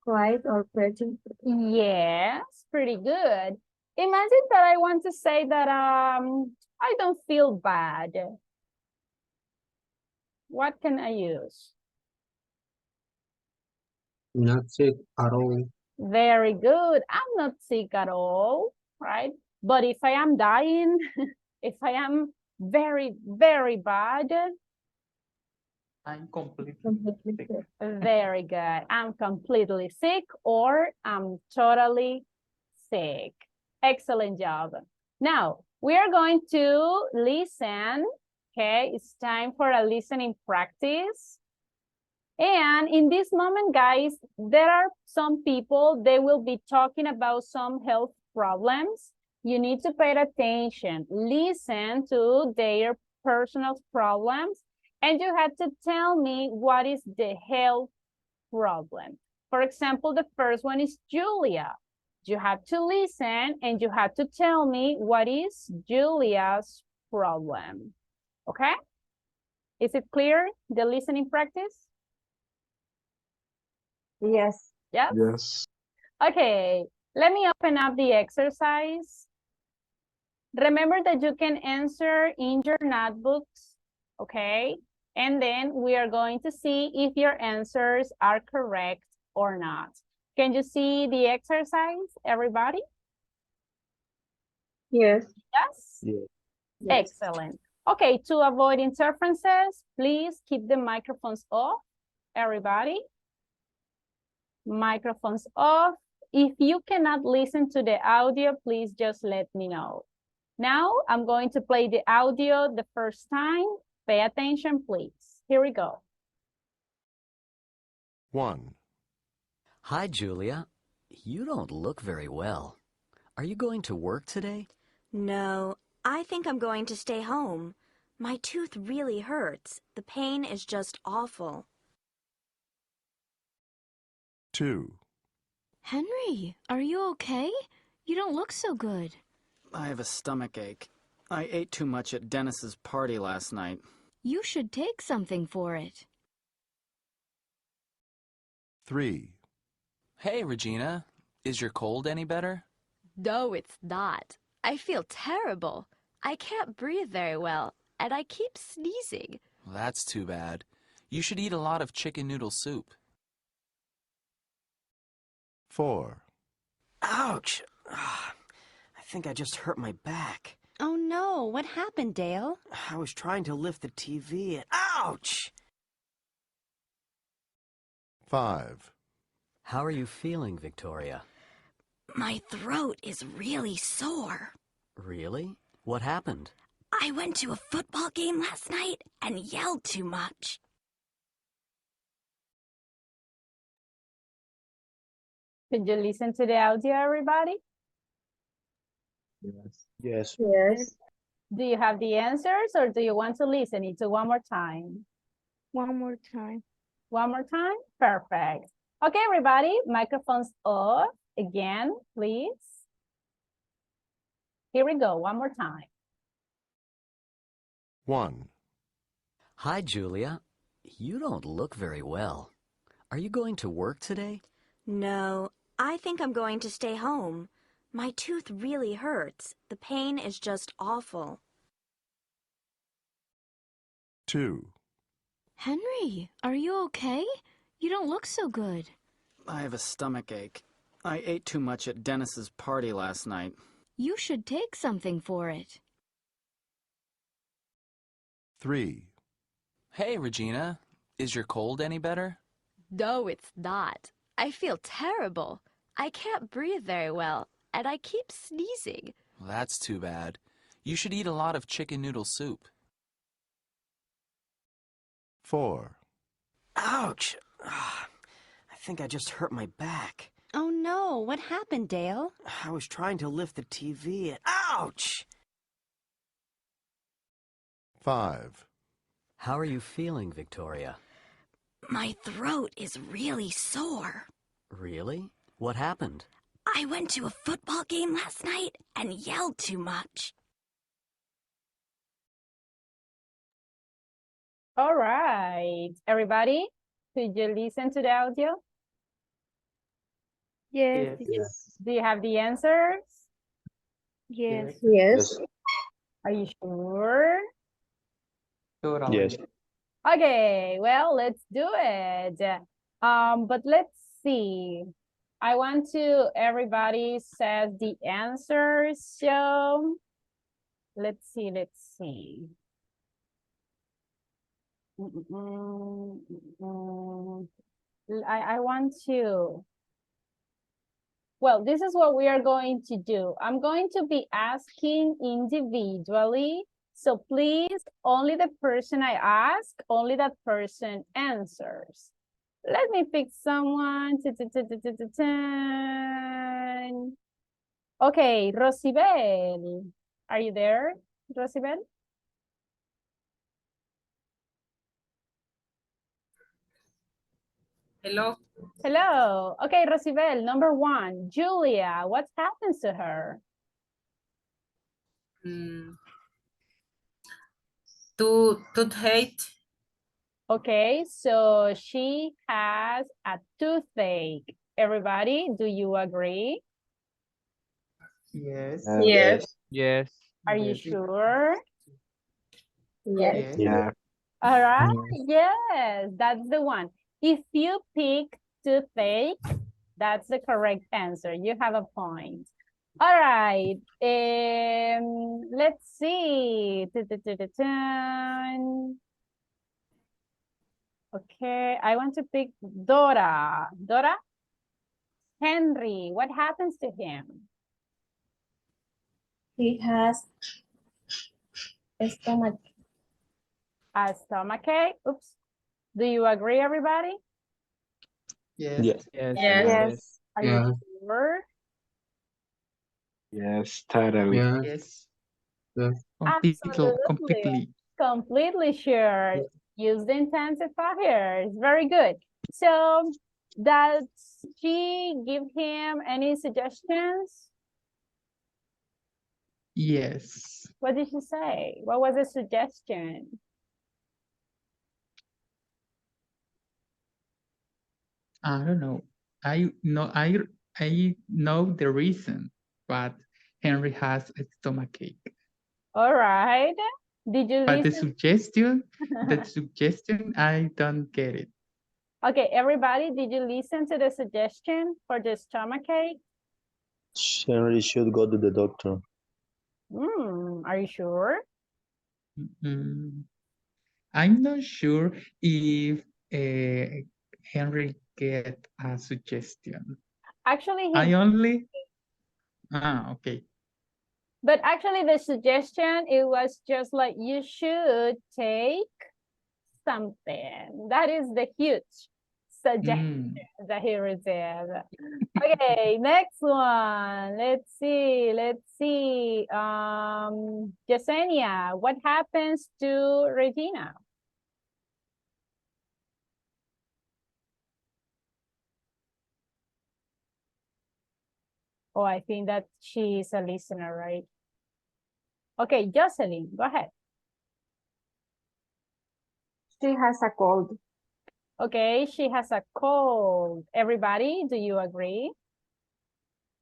Quite or pretty. yes, pretty good. Imagine that I want to say that I don't feel bad. What can I use? Not sick at all. Very good. I'm not sick at all, right? But if I am dying, if I am very, very bad, I'm completely sick. very good. I'm completely sick or I'm totally sick. Excellent job. Now, we are going to listen. Okay, it's time for a listening practice. And in this moment, guys, there are some people, they will be talking about some health problems. You need to pay attention, listen to their personal problems, and you have to tell me what is the health problem. For example, the first one is Julia. You have to listen and you have to tell me what is Julia's problem. Okay? Is it clear, the listening practice? Yes. Yes? Yes. Okay, let me open up the exercise. Remember that you can answer in your notebooks, okay? And then we are going to see if your answers are correct or not. Can you see the exercise, everybody? Yes. Yes? Yes. Excellent. Okay, to avoid interferences, please keep the microphones off, everybody. Microphones off. If you cannot listen to the audio, please just let me know. Now I'm going to play the audio the first time. Pay attention, please. Here we go. 1, Hi, Julia. You don't look very well. Are you going to work today? No, I think I'm going to stay home. My tooth really hurts. The pain is just awful. 2, Henry, are you okay? You don't look so good. I have a stomach ache. I ate too much at Dennis's party last night. You should take something for it. 3, Hey, Regina. Is your cold any better? No, it's not. I feel terrible. I can't breathe very well, and I keep sneezing. Well, that's too bad. You should eat a lot of chicken noodle soup. 4, Ouch! I think I just hurt my back. Oh no, what happened, Dale? I was trying to lift the TV and... Ouch! 5, How are you feeling, Victoria? My throat is really sore. Really? What happened? I went to a football game last night and yelled too much. Could you listen to the audio, everybody? Yes. Yes. Yes. Do you have the answers or do you want to listen it to one more time? One more time. One more time? Perfect. Okay, everybody, microphones off again, please. Here we go, one more time. 1, Hi, Julia. You don't look very well. Are you going to work today? No, I think I'm going to stay home. My tooth really hurts. The pain is just awful. 2, Henry, are you okay? You don't look so good. I have a stomach ache. I ate too much at Dennis's party last night. You should take something for it. 3, Hey, Regina. Is your cold any better? No, it's not. I feel terrible. I can't breathe very well, and I keep sneezing. Well, that's too bad. You should eat a lot of chicken noodle soup. 4, Ouch! I think I just hurt my back. Oh no, what happened, Dale? I was trying to lift the TV and... Ouch! 5, How are you feeling, Victoria? My throat is really sore. Really? What happened? I went to a football game last night and yelled too much. All right, everybody, could you listen to the audio? Yes. Do you have the answers? Yes. Yes. Are you sure? Yes. Okay, well, let's do it. But let's see. I want to everybody says the answers. So let's see. I want to. Well, this is what we are going to do. I'm going to be asking individually. So please, only the person I ask, only that person answers. Let me pick someone. Okay, Rosibel. Are you there, Rosibel? Hello. Hello. Okay, Rosibel, number 1. Julia, what happens to her? Toothache. Okay, so she has a toothache. Everybody, do you agree? Yes. Yes. Yes. Are you sure? Yes. Yeah. All right, yes, that's the one. If you pick toothache, that's the correct answer. You have a point. All right, let's see. Okay, I want to pick Dora. Dora? Henry, what happens to him? He has a stomach. A stomachache? Oops. Do you agree, everybody? Yes. Yes. Yes. Yes. Are Yeah. you sure? Yes, totally. Yes. Yes. Absolutely. Completely. Completely sure. Use the intensifiers. Very good. So, does she give him any suggestions? Yes. What did she say? What was the suggestion? I don't know. I know the reason, but Henry has a stomachache. All right. Did you But listen? the suggestion, I don't get it. Okay, everybody, did you listen to the suggestion for the stomachache? Henry should go to the doctor. Are you sure? I'm not sure if Henry get a suggestion. Actually, okay. But actually the suggestion, it was just like, you should take something. That is the huge suggestion that he received. Okay, next one. Let's see. Yesenia, what happens to Regina? Oh, I think that she is a listener, right? Okay, Jocelyn, go ahead. She has a cold. Okay, she has a cold. Everybody, do you agree?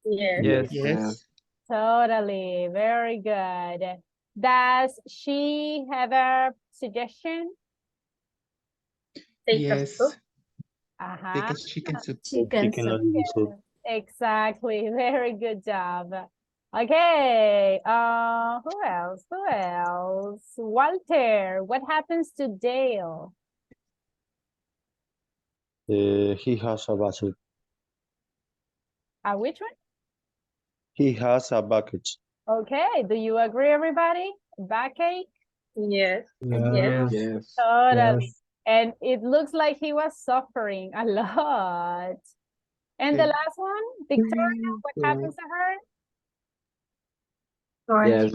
Yes. Yes. Totally, very good. Does she have a suggestion? Yes. Uh-huh. Take a chicken soup. Chicken noodle soup. Exactly, very good job. Okay, who else? Walter, what happens to Dale? He has a bucket. Which one? He has a bucket. Okay, do you agree, everybody? Backache? Yes. Yes. Totally. And it looks like he was suffering a lot. And the last one, Victoria, what happens to her? Yes,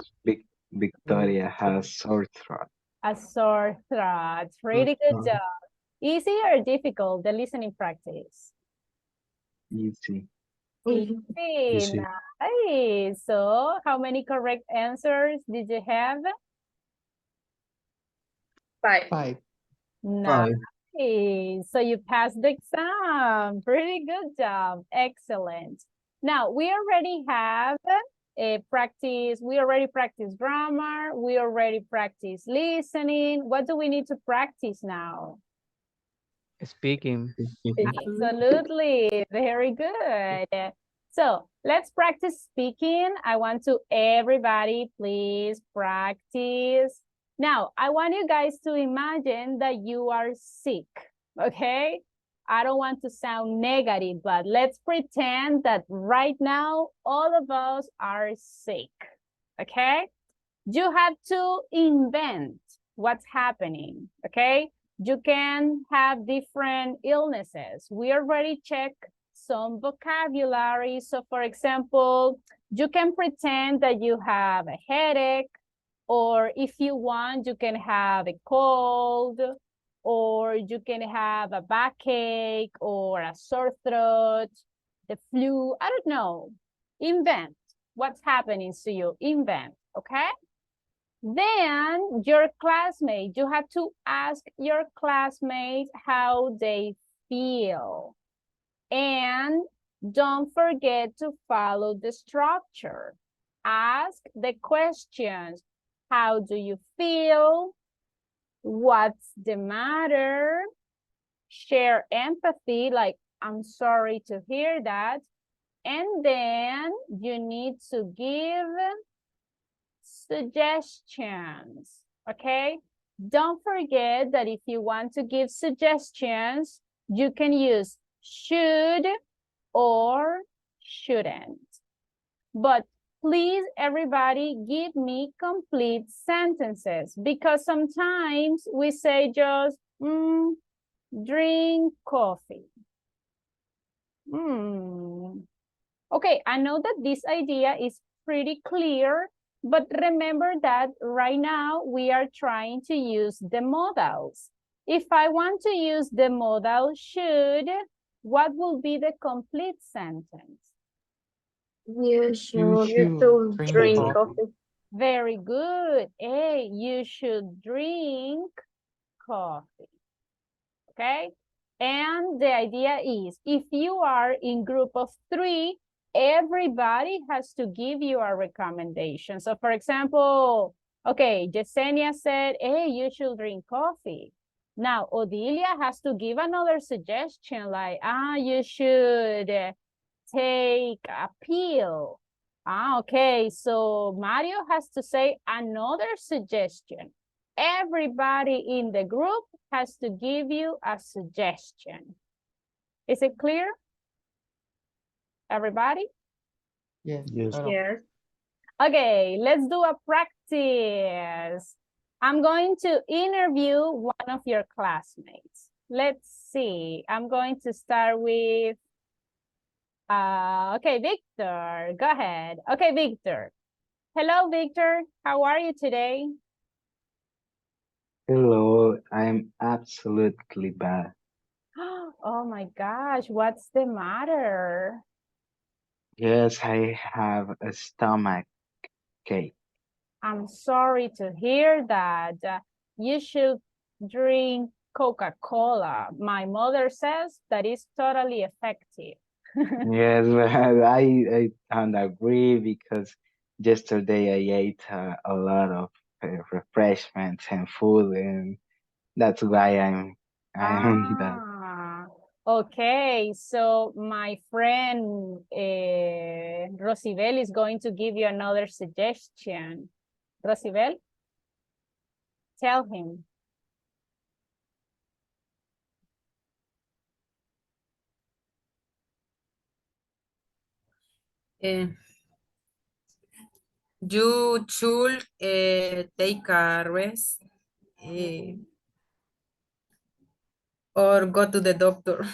Victoria has sore throat. A sore throat. Pretty good job. Easy or difficult, the listening practice? Easy. Easy. Nice. So, how many correct answers did you have? 5. Nice. So you passed the exam. Pretty good job. Excellent. Now, we already have a practice. We already practiced grammar. We already practiced listening. What do we need to practice now? Speaking. Absolutely. Very good. So let's practice speaking. I want to everybody please practice. Now, I want you guys to imagine that you are sick, okay? I don't want to sound negative, but let's pretend that right now all of us are sick, okay? You have to invent what's happening, okay? You can have different illnesses. We already checked some vocabulary. So for example, you can pretend that you have a headache, or if you want, you can have a cold, or you can have a backache or a sore throat, the flu, I don't know. Invent what's happening to you, invent, okay? Then your classmate, you have to ask your classmates how they feel. And don't forget to follow the structure. Ask the questions. How do you feel? What's the matter? Share empathy, like, I'm sorry to hear that. And then you need to give suggestions, okay? Don't forget that if you want to give suggestions, you can use should or shouldn't. But please, everybody, give me complete sentences, because sometimes we say just, drink coffee. Okay, I know that this idea is pretty clear, but remember that right now we are trying to use the modals. If I want to use the modal should, what will be the complete sentence? You should drink coffee. Very good. Hey, you should drink coffee. Okay? And the idea is, if you are in group of 3, everybody has to give you a recommendation. So for example, okay, Yesenia said, hey, you should drink coffee. Now, Odilia has to give another suggestion, like, you should take a pill. Okay, so Mario has to say another suggestion. Everybody in the group has to give you a suggestion. Is it clear? Everybody? Yes. Yes. Yes. Okay, let's do a practice. I'm going to interview one of your classmates. Let's see. I'm going to start with, okay, Victor, go ahead. Okay, Victor. Hello, Victor. How are you today? Hello, I'm absolutely bad. Oh my gosh, what's the matter? Yes, I have a stomach ache. I'm sorry to hear that. You should drink Coca-Cola. My mother says that is totally effective. Yes, but I don't agree because yesterday I ate a lot of refreshments and food, and that's why I'm that. Okay, so my friend Rosibel is going to give you another suggestion. Rosibel, tell him. You should take a rest or go to the doctor.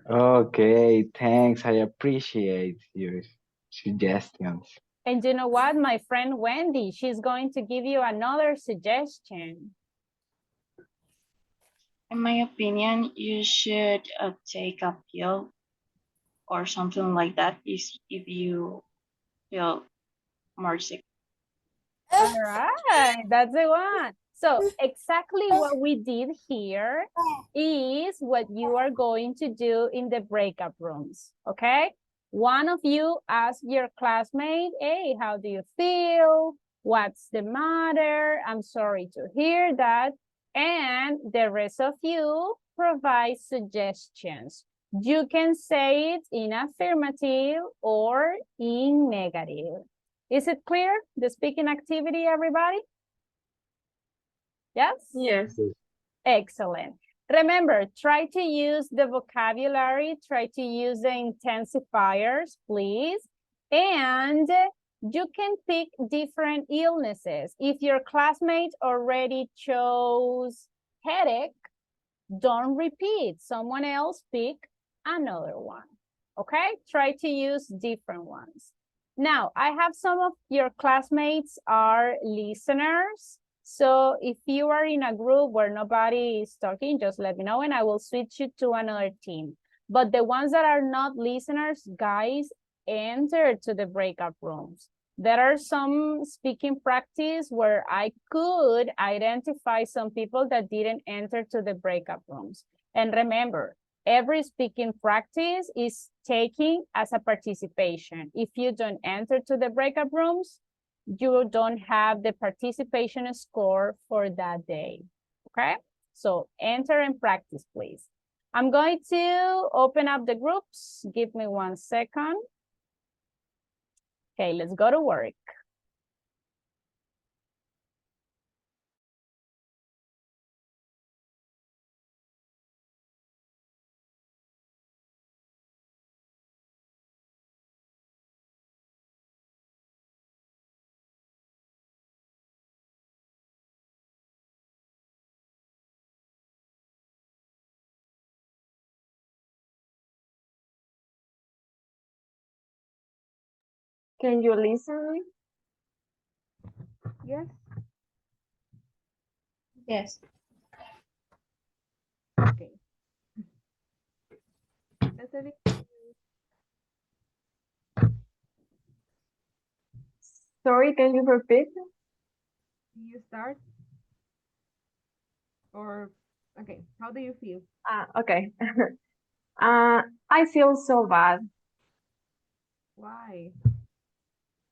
Okay, thanks. I appreciate your suggestions. And you know what? My friend Wendy, she's going to give you another suggestion. In my opinion, you should take a pill or something like that if you feel more sick. All right, that's the one. So exactly what we did here is what you are going to do in the breakout rooms, okay? One of you ask your classmate, hey, how do you feel? What's the matter? I'm sorry to hear that. And the rest of you provide suggestions. You can say it in affirmative or in negative. Is it clear, the speaking activity, everybody? Yes? Yes. Excellent. Remember, try to use the vocabulary, try to use the intensifiers, please. And you can pick different illnesses. If your classmate already chose headache, don't repeat. Someone else pick another one. Okay? Try to use different ones. Now, I have some of your classmates are listeners. So if you are in a group where nobody is talking, just let me know and I will switch you to another team. But the ones that are not listeners, guys, enter to the breakout rooms. There are some speaking practice where I could identify some people that didn't enter to the breakout rooms. And remember, every speaking practice is taken as a participation. If you don't enter to the breakout rooms, you don't have the participation score for that day, okay? So enter and practice, please. I'm going to open up the groups. Give me 1 second. Okay, let's go to work. Can you listen? Yes. Yes. Okay. Sorry, can you repeat? You start? Or, okay, how do you feel? Okay. I feel so bad Why?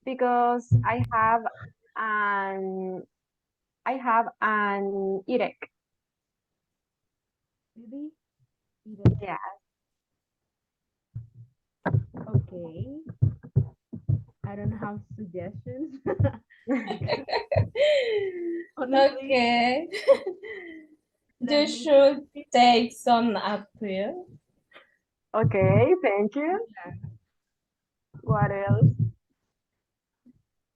because I have an headache. Really? Yeah. Okay. I don't have suggestions. Honestly, Okay. let You me should take some apple. Okay, thank you. Yeah. What else?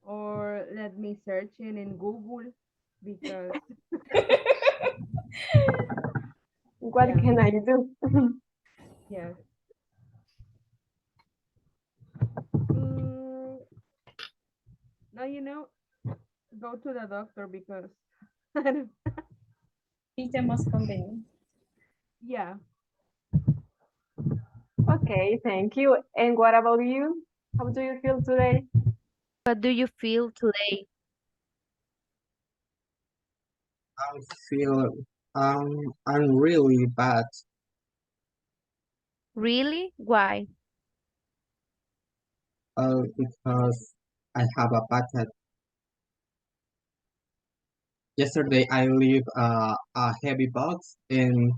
Or let me search it in Google because What Yeah. can I do? yes. Now you know, go to the doctor because I don't- It's the most convenient. yeah. Okay, thank you. And what about you? How do you feel today? What do you feel today? I feel I'm really bad Really? Why? because I have a bad head. Yesterday I leave a heavy box and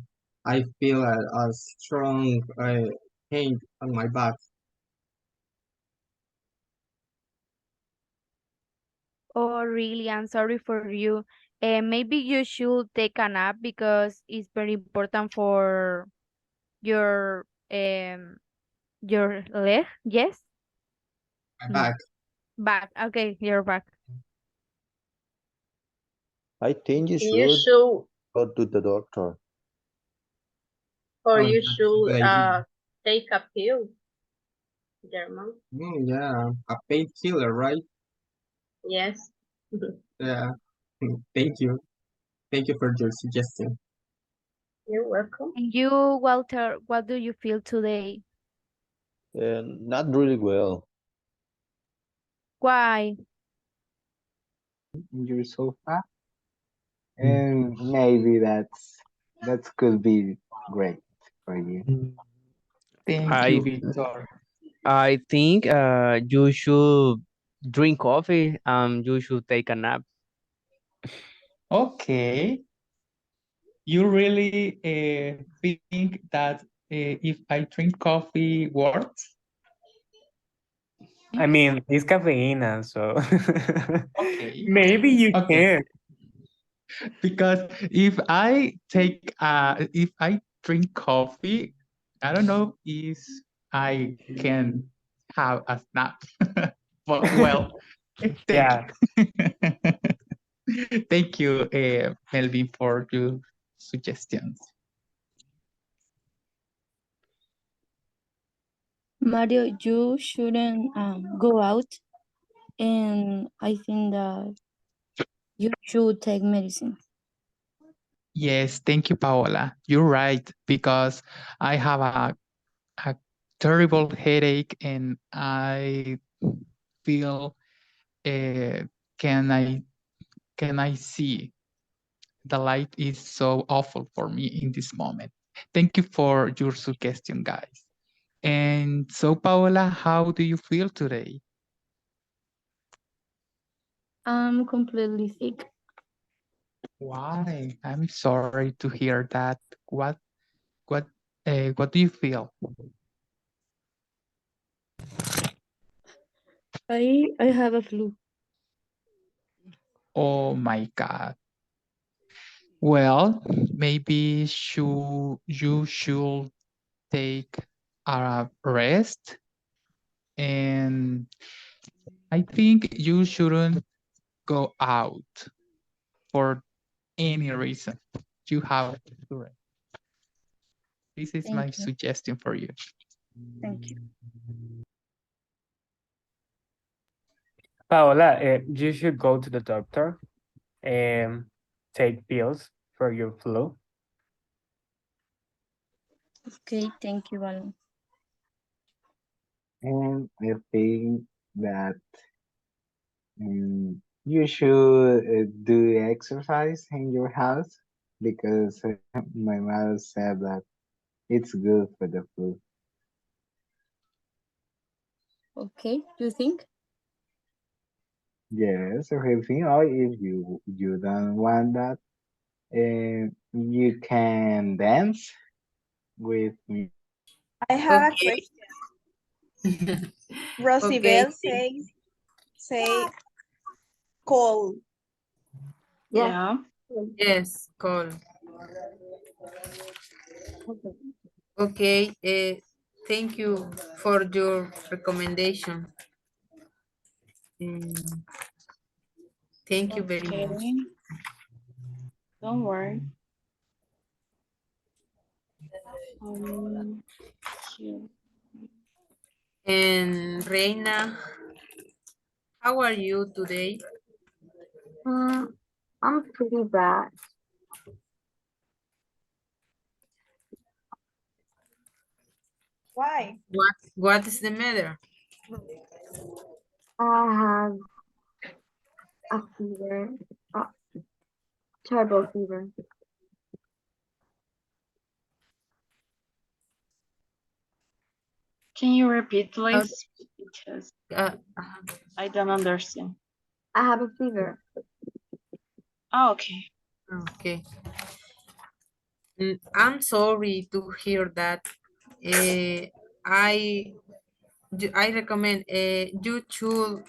I feel a strong pain on my back. Oh, really? I'm sorry for you. Maybe you should take a nap because it's very important for your leg. Yes? My back. Back. Okay, your back. I think you You should should, go to the doctor. or Oh, you that's a should good idea. take a pill, German. Yeah, a painkiller, right? Yes. Yeah. Thank you. Thank you for your suggestion. You're welcome. And you, Walter, what do you feel today? Not really well. Why? Your sofa, and maybe that could be great for you. Thank I you, Victor. I think you should drink coffee. You should take a nap. Okay. you really think that if I drink coffee works? I mean, it's caffeine, so Okay. maybe you Okay. can. Because if I drink coffee, I don't know if I can have a snack. But well, thank Yeah. you. Thank you, Melvin, for your suggestions. Mario, you shouldn't go out, and I think that you should take medicine. Yes, thank you, Paola. You're right, because I have a terrible headache and I feel can I see the light is so awful for me in this moment. Thank you for your suggestion, guys. And so, Paola, how do you feel today? I'm completely sick. Why? I'm sorry to hear that. What what do you feel? I have a flu. Oh my God. Well, maybe you should take a rest, and I think you shouldn't go out for any reason. You have to rest. This is my Thank you. suggestion for you. Thank you. Paola, you should go to the doctor and take pills for your flu. Okay, thank you, Alan. And I think that you should do exercise in your house because my mother said that it's good for the flu. Okay, you think? Yes, everything. Or if you don't want that, you can dance with me. I have a Okay. question. Rosibel say call. Yeah. Yes, call. Okay, thank you for your recommendation. Mm, thank you very Okay. much. Don't worry. Here. And Reina, how are you today? I'm pretty bad. Why? What is the matter? I have a fever, a terrible fever. Can you repeat, please? Because I don't understand. I have a fever. Oh, okay. Okay. I'm sorry to hear that. I recommend you should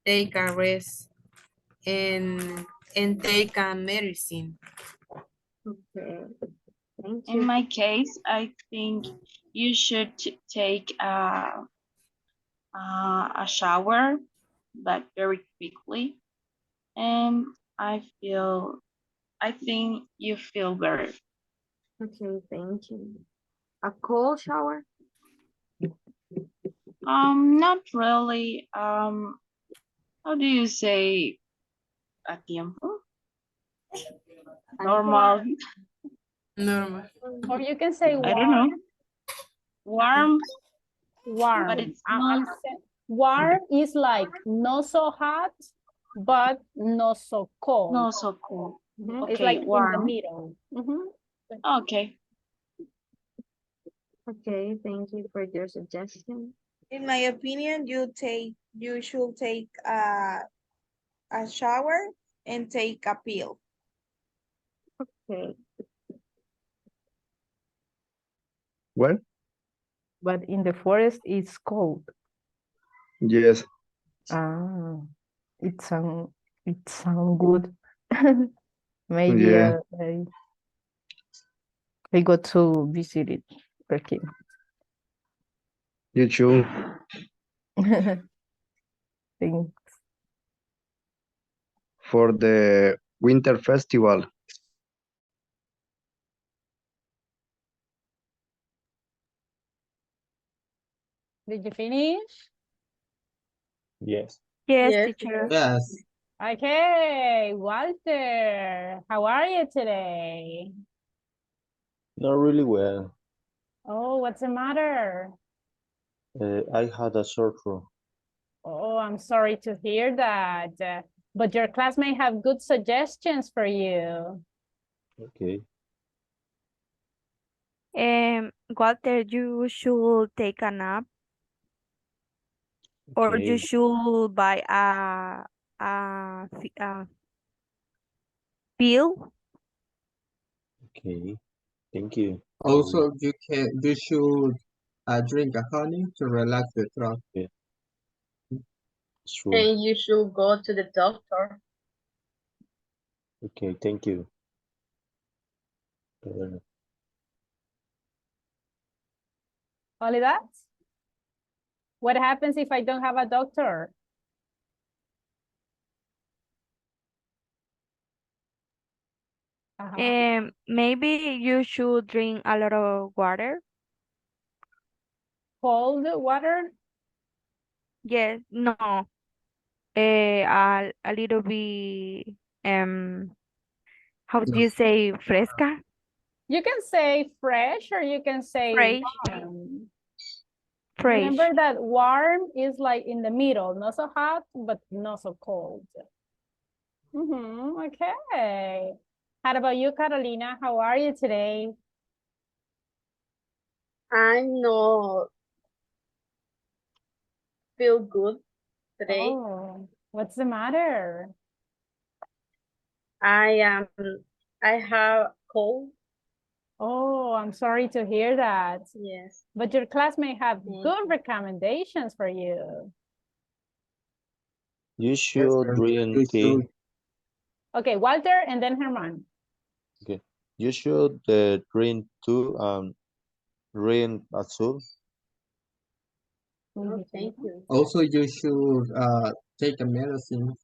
take a rest and take a medicine. Okay. Thank In you. my case, I think you should take a shower, but very quickly. And I think you feel better. Okay, thank you. A cold shower? Not really. How do you say a tiempo? Normal. Normal. Or you can say I don't know. warm. Warm. But it's not. Warm is like not so hot, but not so cold. Not so cold. It's Okay, like in the warm. middle. Okay. Okay, thank you for your suggestion. In my opinion, you should take a shower and take a pill. Okay, What? But in the forest, it's cold. Yes. Ah, it sound good. Maybe Yeah. I go to visit it. Okay. You too. Thanks. For the winter festival. Did you finish? Yes. Yes, Yes, teacher. Yes. Okay, Walter, how are you today? Not really well. Oh, what's the matter? I had a sore throat. Oh, I'm sorry to hear that. But your class may have good suggestions for you. Okay. Walter, you should take a nap, or you Okay. should buy a pill. Okay. Thank you. Also, you should drink a honey to relax the throat. Yeah, it's true. and you should go to the doctor. Okay, thank you. Only that? What happens if I don't have a doctor? Maybe you should drink a lot of water. Cold water? Yes, no. A little bit, how do you say fresca? You can say fresh or you can say Fresh. warm. Fresh. Remember that warm is like in the middle, not so hot, but not so cold. Okay. How about you, Carolina? How are you today? I not feel good today. Oh, what's the matter? I have cold. Oh, I'm sorry to hear that. Yes. But your class may have Thank good you. recommendations for you. You Yes, should sir. drink You tea. should. Okay, Walter and then Herman. Okay. You should drink too green azul. Oh, thank you. Also, you should take a medicine.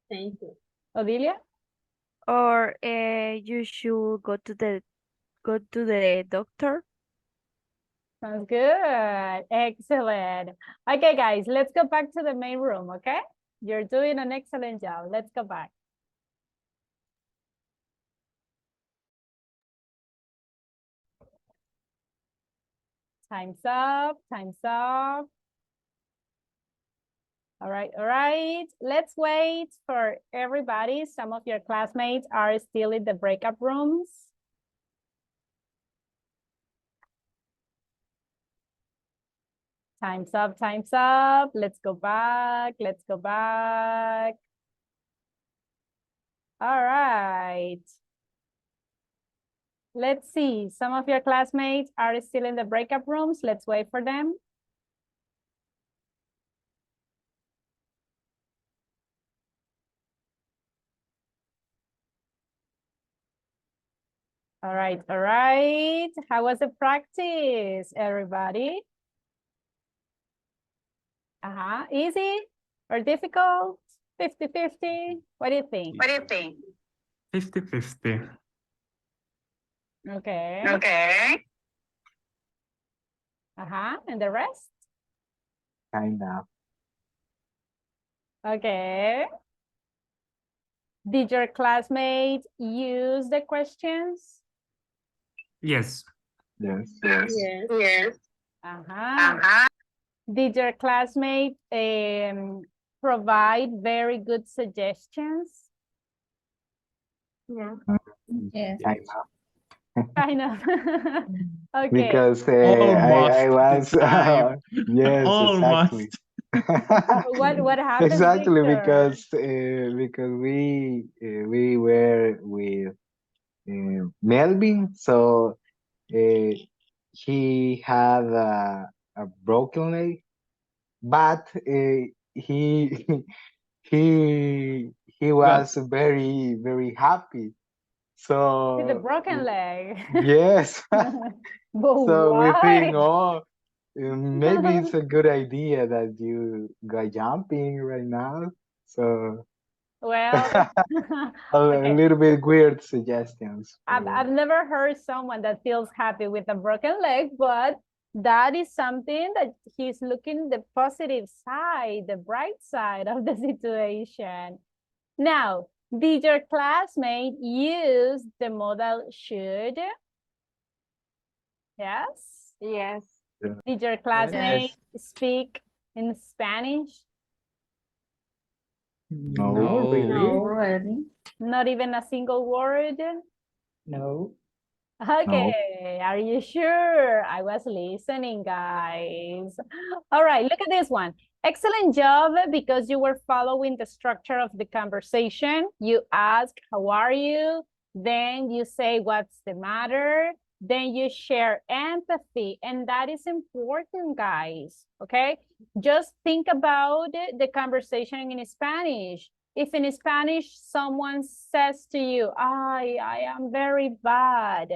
Thank you. Odilia? Or you should go to the doctor. Sounds good. Excellent. Okay, guys, let's go back to the main room, okay? You're doing an excellent job. Let's go back. Time's up. Time's up. All right. Let's wait for everybody. Some of your classmates are still in the breakout rooms. Time's up, time's up. Let's go back. Let's go back. All right. Let's see. Some of your classmates are still in the breakout rooms. Let's wait for them. All right. How was the practice, everybody? Easy or difficult? 50-50? What do you think? 50-50. Okay. And the rest? Kind of. Okay. Did your classmates use the questions? Yes. Yes. Yes. Did your classmate provide very good suggestions? Yeah. Yes. Kind of. Kind of. Okay. Because I was yes, exactly. What happened, Exactly, Victor? because we were with Melvin. So he had a broken leg, but he he But was very happy. With a So broken leg. yes, But so we think, why? oh, maybe it's a good idea that you go jumping right now. So Well, a okay. little bit weird suggestions. I've never heard someone that feels happy with a broken leg, but that is something that he's looking the positive side, the bright side of the situation. Now, did your classmate use the modal should? Yes. Yes. Did your classmate speak in Spanish? No, really? No, really? Not even a single word? No. Okay, are you sure? I was listening, guys. All right, look at this one. Excellent job because you were following the structure of the conversation. You ask, how are you? Then you say, what's the matter? Then you share empathy, and that is important, guys, okay? Just think about the conversation in Spanish. If in Spanish someone says to you, I am very bad,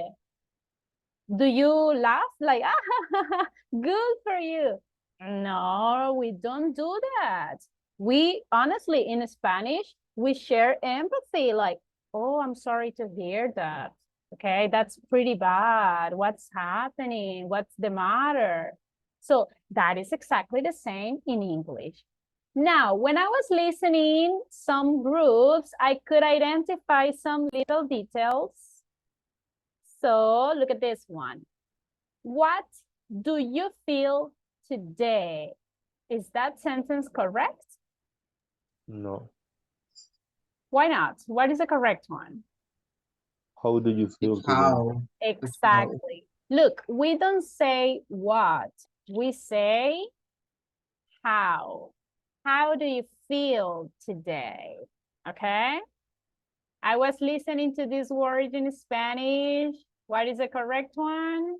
do you laugh like, ah, good for you? No, we don't do that. We honestly, in Spanish, we share empathy like, oh, I'm sorry to hear that. Okay, that's pretty bad. What's happening? What's the matter? So that is exactly the same in English. Now, when I was listening some groups, I could identify some little details. So look at this one. What do you feel today? Is that sentence correct? No. Why not? What is the correct one? How do you feel today? How? Exactly. Look, we don't say what. We say how. How do you feel today? Okay. I was listening to this word in Spanish. What is the correct one?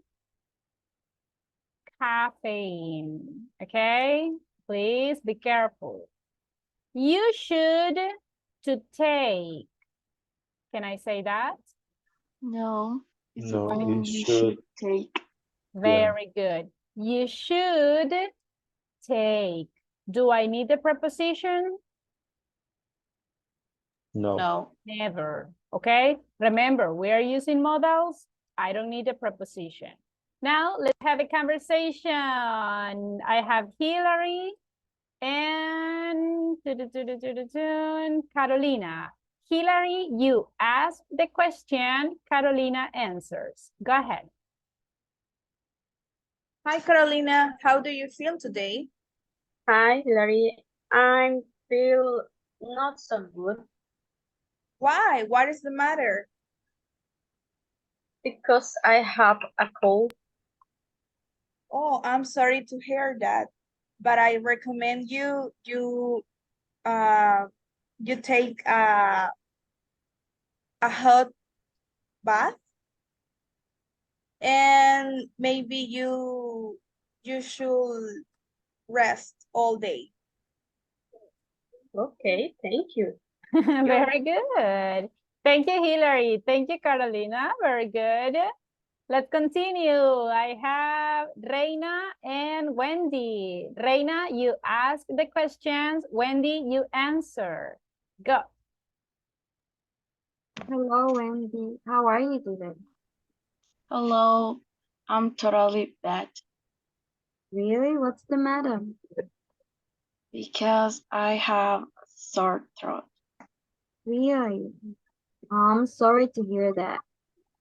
Caffeine. Okay. Please be careful. You should to take. Can I say that? No. It's No, only you you should. take. Very good. You should take. Do I need the preposition? No. No. Never. Okay. Remember, we are using modals. I don't need a preposition. Now let's have a conversation. I have Hillary and Carolina. Hillary, you ask the question. Carolina answers. Go ahead. Hi, Carolina. How do you feel today? Hi, Larry. I feel not so good Why? What is the matter? because I have a cold. Oh, I'm sorry to hear that, but I recommend you take a hot bath, and maybe you should rest all day. Okay, thank you. Very good. Thank you, Hillary. Thank you, Carolina. Very good. Let's continue. I have Reina and Wendy. Reina, you ask the questions. Wendy, you answer. Go. Hello, Wendy. How are you today? Hello. I'm totally bad Really? What's the matter? because I have a sore throat. Really? I'm sorry to hear that.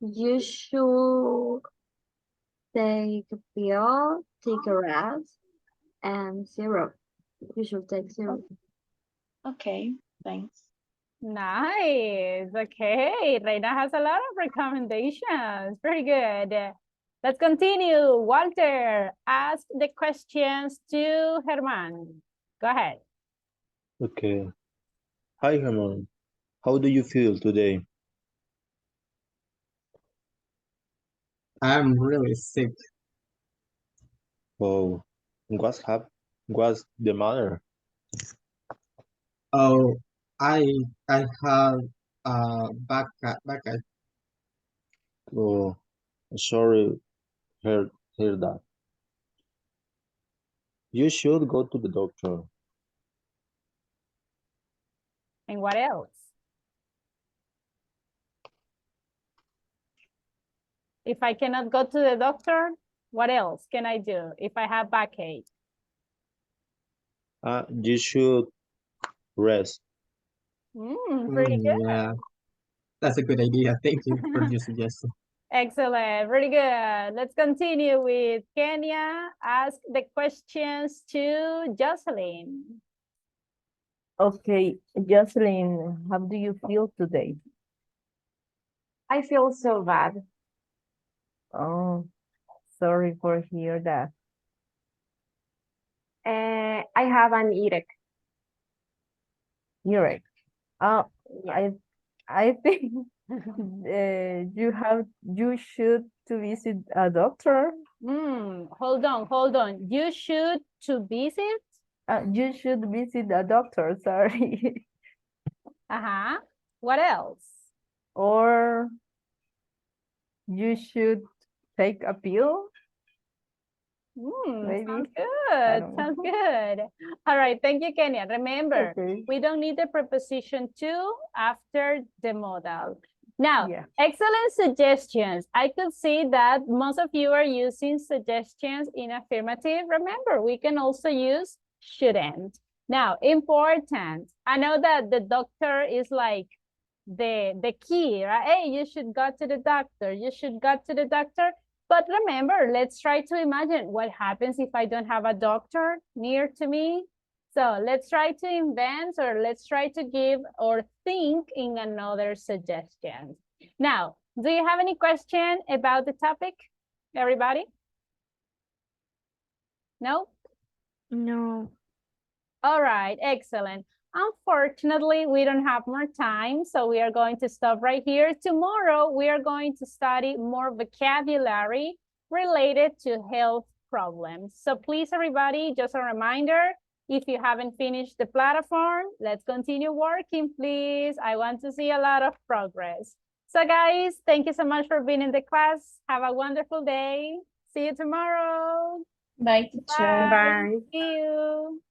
You should take a pill, take a rest, and syrup. You should take syrup. Okay, thanks. Nice. Okay. Reina has a lot of recommendations. Very good. Let's continue. Walter, ask the questions to Herman. Go ahead. Okay. Hi, Herman. How do you feel today? I'm really sick. Oh, what's the matter? Oh, I I have back. Oh, sorry, hear that. You should go to the doctor. And what else? If I cannot go to the doctor, what else can I do if I have backache? You should rest. Pretty good. Yeah, that's a good idea. Thank you for your suggestion. Excellent, really good. Let's continue with Kenya. Ask the questions to Jocelyn. Okay, Jocelyn, how do you feel today? I feel so bad. Oh, sorry for hear that. I have an headache. Earache. Oh, Yeah. I think you should to visit a doctor. Hold on. You should to visit? You should visit a doctor, sorry. What else? Or you should take a pill. Maybe. Sounds I good. don't know. Sounds good. All right. Thank you, Kenya. Remember, Okay. we don't need the preposition to after the modal. Now, Yeah. excellent suggestions. I could see that most of you are using suggestions in affirmative. Remember, we can also use shouldn't. Now, important. I know that the doctor is like the key, right? Hey, you should go to the doctor. You should go to the doctor. But remember, let's try to imagine what happens if I don't have a doctor near to me. So let's try to invent, or let's try to give or think in another suggestion. Now, do you have any question about the topic, everybody? No? No. All right, excellent. Unfortunately, we don't have more time, so we are going to stop right here. Tomorrow, we are going to study more vocabulary related to health problems. So please, everybody, just a reminder, if you haven't finished the platform, let's continue working, please. I want to see a lot of progress. So guys, thank you so much for being in the class. Have a wonderful day. See you tomorrow. Bye, teacher. Bye. See you.